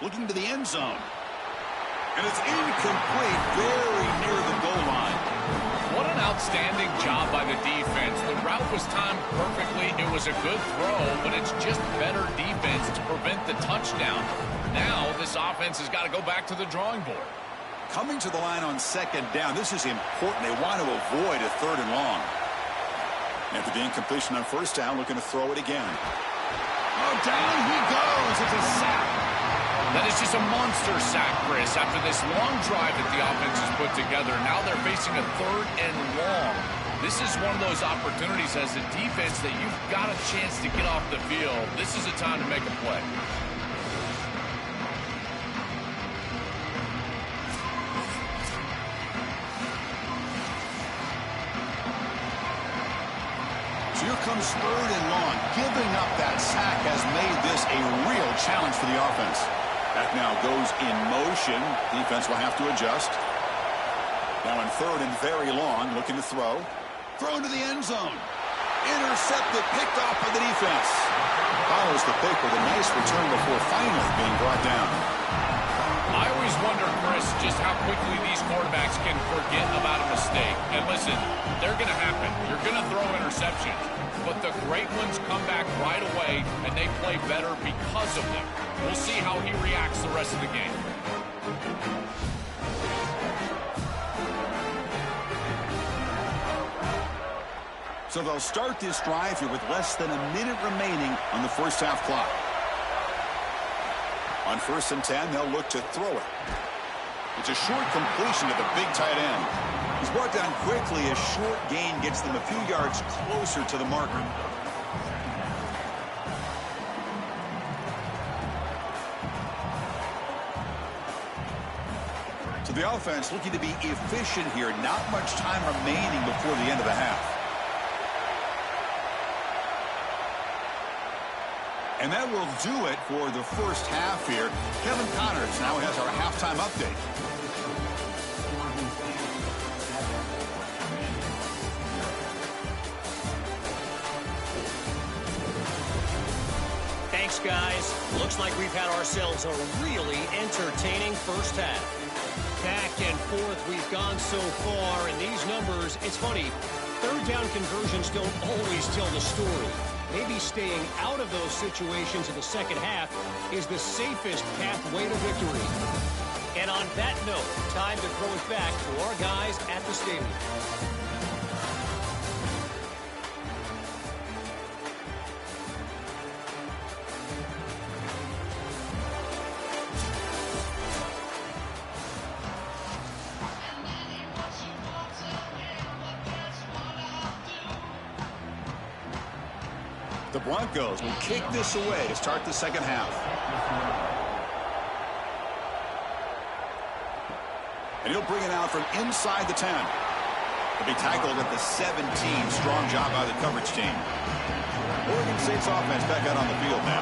Looking to the end zone. And it's incomplete, very near the goal line. What an outstanding job by the defense. The route was timed perfectly. It was a good throw, but it's just better defense to prevent the touchdown. Now this offense has got to go back to the drawing board. Coming to the line on second down, this is important. They want to avoid a third and long. After the incompletion on first down, looking to throw it again. Oh, down he goes. It's a sack. That is just a monster sack, Chris, after this long drive that the offense has put together. Now they're facing a third and long. This is one of those opportunities as a defense that you've got a chance to get off the field. This is a time to make a play. So here comes third and long. Giving up that sack has made this a real challenge for the offense. That now goes in motion. Defense will have to adjust. Now in third and very long, looking to throw. Thrown to the end zone. Intercepted, picked off by the defense. Follows the pick with a nice return before finally being brought down. I always wonder, Chris, just how quickly these quarterbacks can forget about a mistake. And listen, they're going to happen. You're going to throw interceptions. But the great ones come back right away, and they play better because of them. We'll see how he reacts the rest of the game. So they'll start this drive here with less than a minute remaining on the first half clock. On 1st and 10, they'll look to throw it. It's a short completion to the big tight end. He's brought down quickly. A short gain gets them a few yards closer to the marker. So the offense looking to be efficient here. Not much time remaining before the end of the half. And that will do it for the first half here. Kevin Connors now has our halftime update. Thanks, guys. Looks like we've had ourselves a really entertaining first half. Back and forth we've gone so far, and these numbers, it's funny, third down conversions don't always tell the story. Maybe staying out of those situations in the second half is the safest pathway to victory. And on that note, time to throw it back to our guys at the stadium. The Broncos will kick this away to start the second half. And he'll bring it out from inside the 10. He'll be tackled at the 17. Strong job by the coverage team. Oregon State's offense back out on the field now.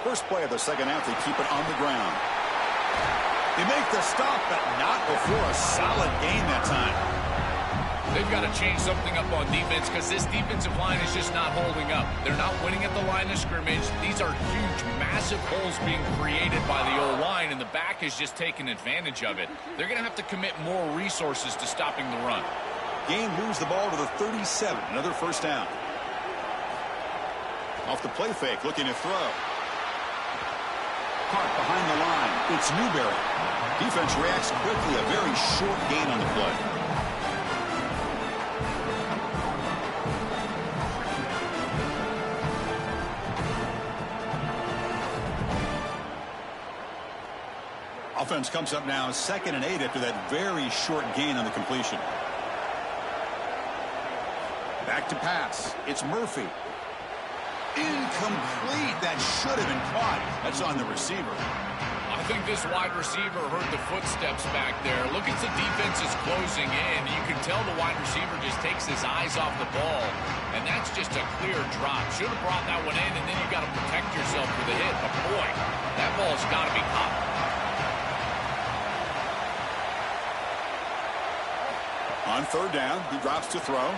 First play of the second half, they keep it on the ground. They make the stop, but not before a solid gain that time. They've got to change something up on defense because this defensive line is just not holding up. They're not winning at the line of scrimmage. These are huge, massive holes being created by the O-line, and the back is just taking advantage of it. They're going to have to commit more resources to stopping the run. Game moves the ball to the 37. Another first down. Off the play fake, looking to throw. Caught behind the line. It's Newberry. Defense reacts quickly. A very short gain on the play. Offense comes up now 2nd and 8 after that very short gain on the completion. Back to pass. It's Murphy. Incomplete. That should have been caught. That's on the receiver. I think this wide receiver heard the footsteps back there. Look as the defense is closing in. You can tell the wide receiver just takes his eyes off the ball, and that's just a clear drop. Should have brought that one in, and then you got to protect yourself for the hit. But boy, that ball's got to be caught. On third down, he drops to throw.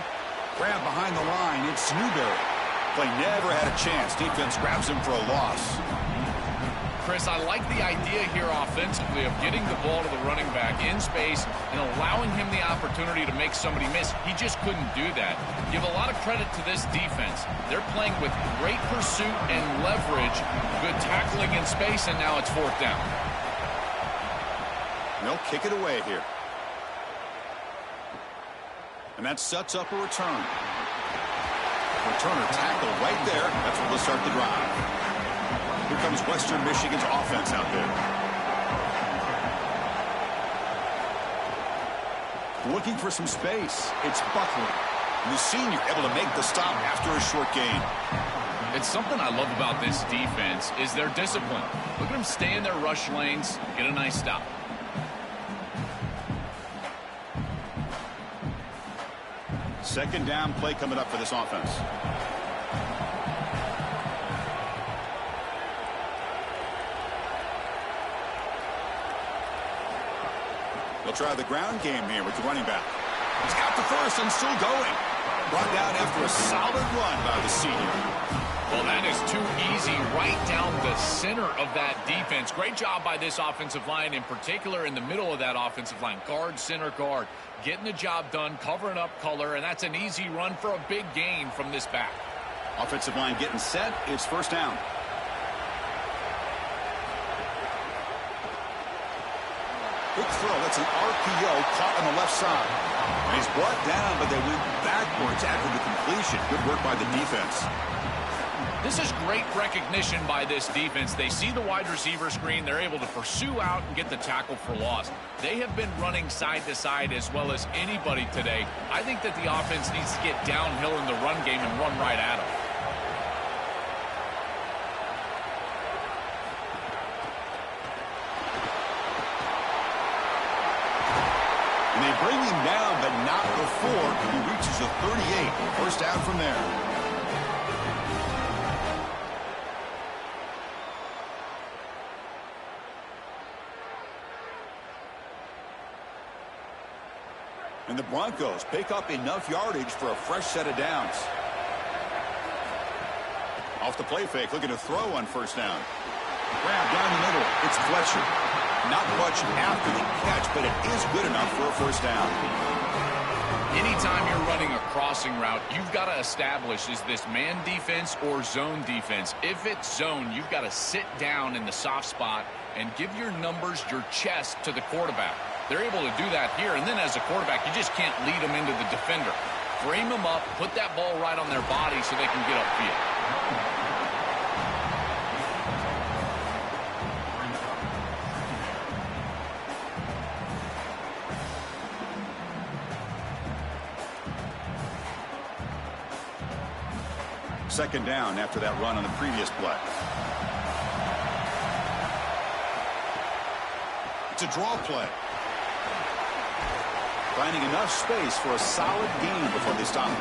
Grab behind the line, it's Newberry. Play never had a chance. Defense grabs him for a loss. Chris, I like the idea here offensively of getting the ball to the running back in space and allowing him the opportunity to make somebody miss. He just couldn't do that. Give a lot of credit to this defense. They're playing with great pursuit and leverage, good tackling in space, and now it's fourth down. They'll kick it away here. And that sets up a return. Returner tackled right there. That's where they'll start the drive. Here comes Western Michigan's offense out there. Looking for some space. It's Buckley. And the senior able to make the stop after a short gain. It's something I love about this defense is their discipline. Look at them stay in their rush lanes, get a nice stop. Second down play coming up for this offense. They'll try the ground game here with the running back. He's got the first and still going. Brought down after a solid run by the senior. Well, that is too easy right down the center of that defense. Great job by this offensive line, in particular in the middle of that offensive line. Guard, center, guard. Getting the job done, covering up color, and that's an easy run for a big gain from this back. Offensive line getting set. It's first down. Quick throw. That's an RPO caught on the left side. And he's brought down, but they went backwards after the completion. Good work by the defense. This is great recognition by this defense. They see the wide receiver screen. They're able to pursue out and get the tackle for loss. They have been running side to side as well as anybody today. I think that the offense needs to get downhill in the run game and run right at them. And they bring him down, but not before he reaches a 38. First down from there. And the Broncos pick up enough yardage for a fresh set of downs. Off the play fake, looking to throw on first down. Grab down the middle. It's Fletcher. Not much after the catch, but it is good enough for a first down. Anytime you're running a crossing route, you've got to establish, is this man defense or zone defense? If it's zone, you've got to sit down in the soft spot and give your numbers, your chest to the quarterback. They're able to do that here, and then as a quarterback, you just can't lead them into the defender. Frame them up, put that ball right on their body so they can get upfield. Second down after that run on the previous play. It's a draw play. Finding enough space for a solid gain before they stop.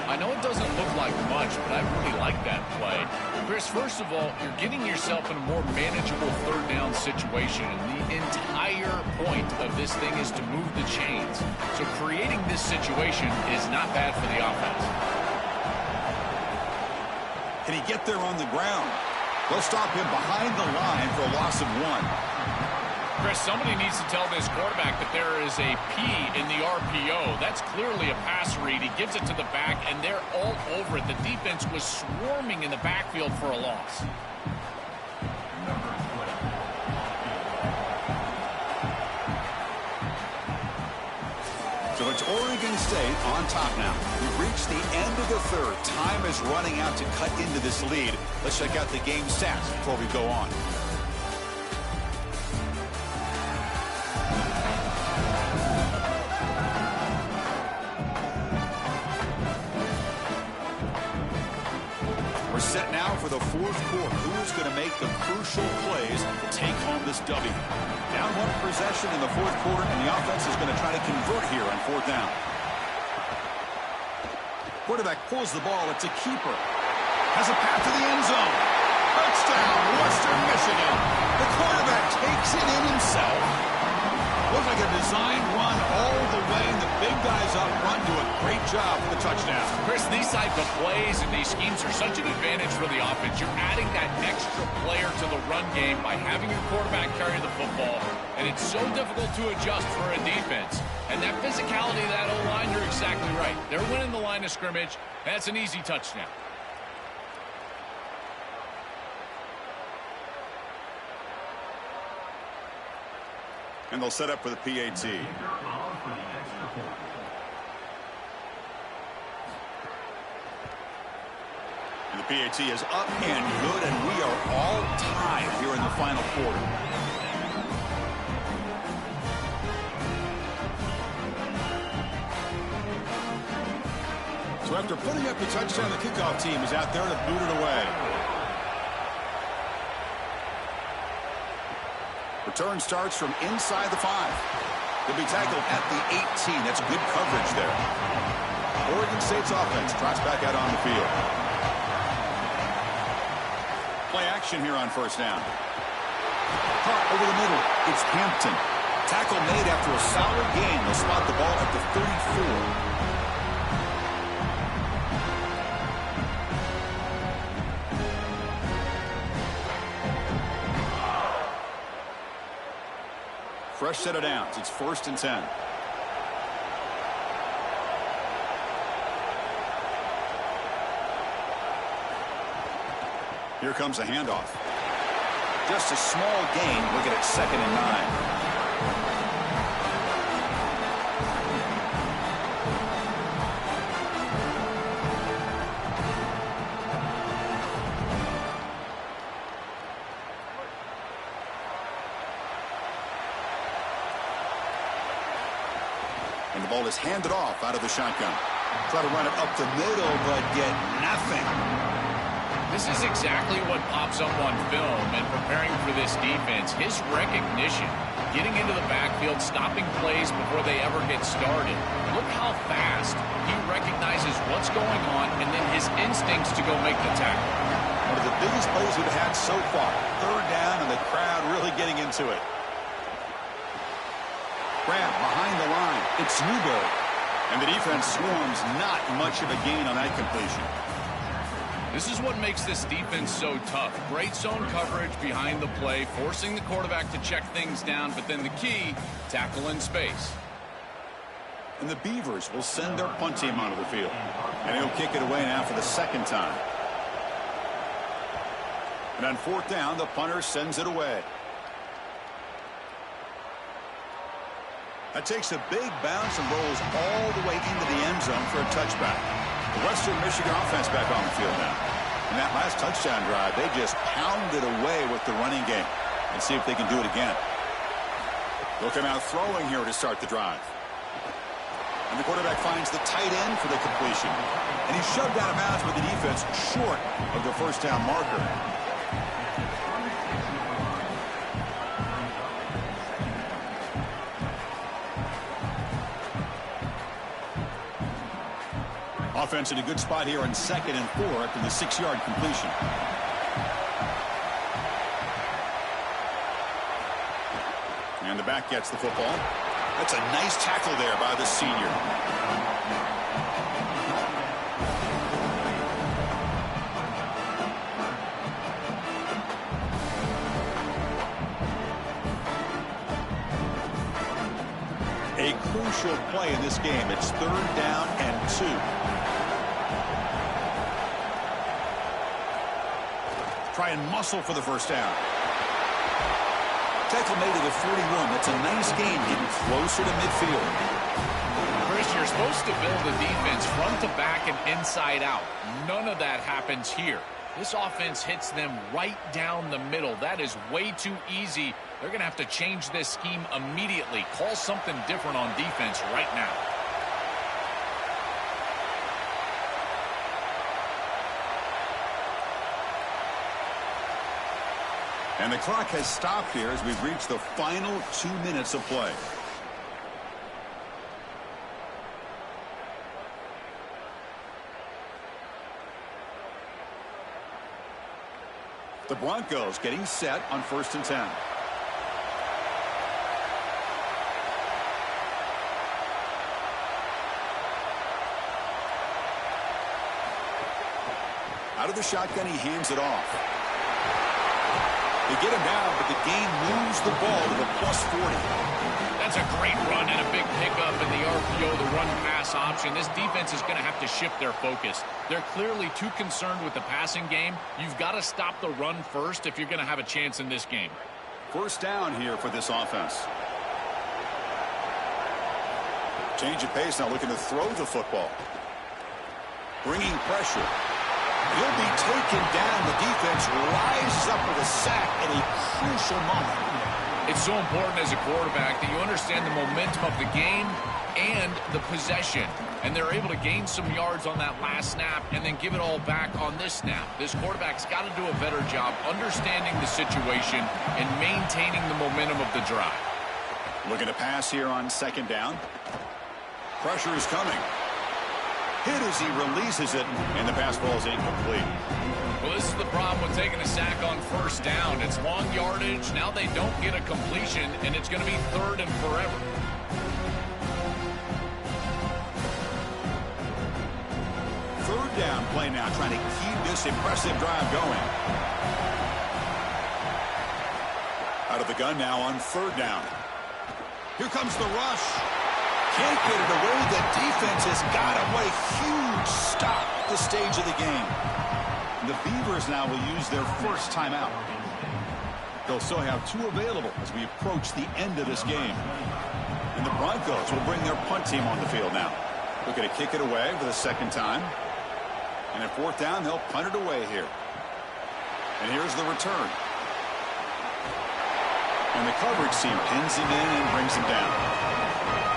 I know it doesn't look like much, but I really like that play. Chris, first of all, you're getting yourself in a more manageable third down situation, and the entire point of this thing is to move the chains. So creating this situation is not bad for the offense. Can he get there on the ground? They'll stop him behind the line for a loss of 1. Chris, somebody needs to tell this quarterback that there is a P in the RPO. That's clearly a pass read. He gives it to the back, and they're all over it. The defense was swarming in the backfield for a loss. So it's Oregon State on top now. We've reached the end of the third. Time is running out to cut into this lead. Let's check out the game stats before we go on. Set now for the fourth quarter. Who's going to make the crucial plays to take home this W? Down one possession in the fourth quarter, and the offense is going to try to convert here on fourth down. Quarterback pulls the ball. It's a keeper. Has a path to the end zone. Touchdown, Western Michigan. The quarterback takes it in himself. Looks like a designed run all the way, and the big guys up front do a great job for the touchdown. Chris, these type of plays and these schemes are such an advantage for the offense. You're adding that extra player to the run game by having your quarterback carry the football, and it's so difficult to adjust for a defense. And that physicality of that O-line, you're exactly right. They're winning the line of scrimmage. That's an easy touchdown. And they'll set up for the PAT. And the PAT is up and good, and we are all tied here in the final quarter. So after putting up the touchdown, the kickoff team is out there to boot it away. Return starts from inside the 5. They'll be tackled at the 18. That's good coverage there. Oregon State's offense drops back out on the field. Play action here on first down. Caught over the middle. It's Hampton. Tackle made after a solid gain. They'll spot the ball at the 34. Fresh set of downs. It's 1st and 10. Here comes a handoff. Just a small gain. Looking at 2nd and 9. And the ball is handed off out of the shotgun. Try to run it up the middle, but get nothing. This is exactly what pops up on film and preparing for this defense. His recognition, getting into the backfield, stopping plays before they ever get started. Look how fast he recognizes what's going on and then his instincts to go make the tackle. One of the biggest plays we've had so far. 3rd down, and the crowd really getting into it. Grab behind the line. It's Newberry. And the defense swarms. Not much of a gain on that completion. This is what makes this defense so tough. Great zone coverage behind the play, forcing the quarterback to check things down, but then the key, tackle in space. And the Beavers will send their punt team onto the field. And he'll kick it away now for the 2nd time. And on 4th down, the punter sends it away. That takes a big bounce and rolls all the way into the end zone for a touchback. The Western Michigan offense back on the field now. In that last touchdown drive, they just pounded away with the running game. Let's see if they can do it again. They'll come out throwing here to start the drive. And the quarterback finds the tight end for the completion. And he's shoved out of bounds with the defense short of the 1st down marker. Offense in a good spot here on 2nd and 4 after the 6-yard completion. And the back gets the football. That's a nice tackle there by the senior. A crucial play in this game. It's 3rd down and 2. Try and muscle for the 1st down. Tackle made to the 41. That's a nice gain, getting closer to midfield. Chris, you're supposed to build a defense front to back and inside out. None of that happens here. This offense hits them right down the middle. That is way too easy. They're going to have to change this scheme immediately. Call something different on defense right now. And the clock has stopped here as we've reached the final 2 minutes of play. The Broncos getting set on 1st and 10. Out of the shotgun, he hands it off. They get him down, but the gain moves the ball to the +40. That's a great run and a big pickup in the RPO, the run-pass option. This defense is going to have to shift their focus. They're clearly too concerned with the passing game. You've got to stop the run first if you're going to have a chance in this game. 1st down here for this offense. Change of pace now, looking to throw the football. Bringing pressure. He'll be taken down. The defense rises up with a sack at a crucial moment. It's so important as a quarterback that you understand the momentum of the game and the possession. And they're able to gain some yards on that last snap and then give it all back on this snap. This quarterback's got to do a better job understanding the situation and maintaining the momentum of the drive. Looking to pass here on 2nd down. Pressure is coming. Hit as he releases it, and the pass ball is incomplete. Well, this is the problem with taking a sack on 1st down. It's long yardage. Now they don't get a completion, and it's going to be 3rd and forever. Third down play now, trying to keep this impressive drive going. Out of the gun now on 3rd down. Here comes the rush. Can't get it away. The defense has got him. What a huge stop at this stage of the game. The Beavers now will use their 1st timeout. They'll still have 2 available as we approach the end of this game. And the Broncos will bring their punt team on the field now. Looking to kick it away for the 2nd time. And at 4th down, they'll punt it away here. And here's the return. And the coverage team pins him in and brings him down.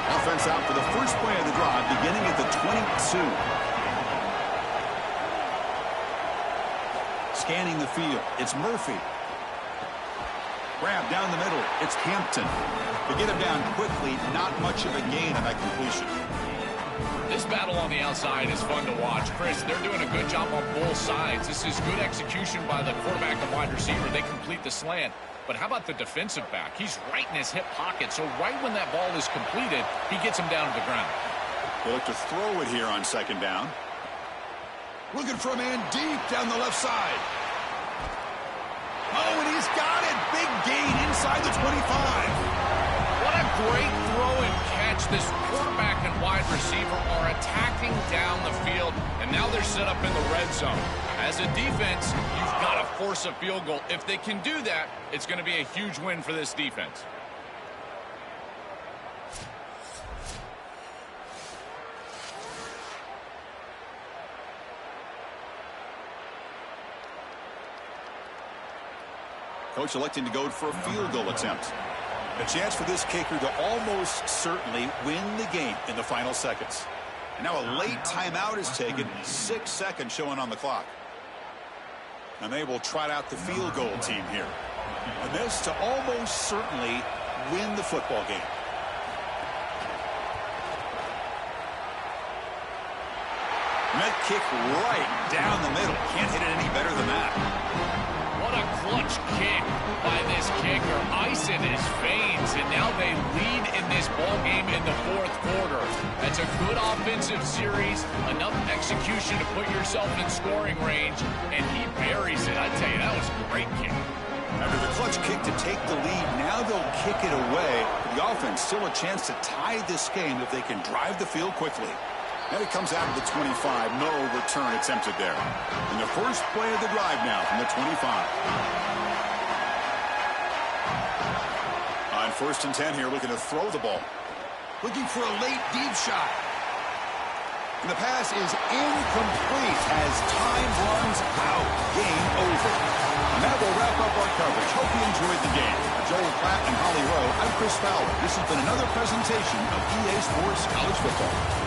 Offense out for the first play of the drive, beginning at the 22. Scanning the field, it's Murphy. Grab down the middle, it's Hampton. To get him down quickly, not much of a gain on that completion. This battle on the outside is fun to watch. Chris, they're doing a good job on both sides. This is good execution by the quarterback and wide receiver. They complete the slant. But how about the defensive back? He's right in his hip pocket, so right when that ball is completed, he gets him down to the ground. They look to throw it here on 2nd down. Looking for a man deep down the left side. Oh, and he's got it. Big gain inside the 25. What a great throw and catch. This quarterback and wide receiver are attacking down the field, and now they're set up in the red zone. As a defense, you've got to force a field goal. If they can do that, it's going to be a huge win for this defense. Coach electing to go for a field goal attempt. A chance for this kicker to almost certainly win the game in the final seconds. And now a late timeout is taken. 6 seconds showing on the clock. And they will trot out the field goal team here. And this to almost certainly win the football game. And that kick right down the middle. Can't hit it any better than that. What a clutch kick by this kicker. Ice in his veins, and now they lead in this ball game in the 4th quarter. That's a good offensive series, enough execution to put yourself in scoring range, and he buries it. I tell you, that was a great kick. After the clutch kick to take the lead, now they'll kick it away. The offense still a chance to tie this game if they can drive the field quickly. And it comes out of the 25. No return attempted there. And the first play of the drive now from the 25. On 1st and 10 here, looking to throw the ball. Looking for a late deep shot. And the pass is incomplete as time runs out. Game over. And that will wrap up our coverage. Hope you enjoyed the game. For Joel Pratt and Holly Rowe, I'm Chris Fowler. This has been another presentation of EA Sports College Football.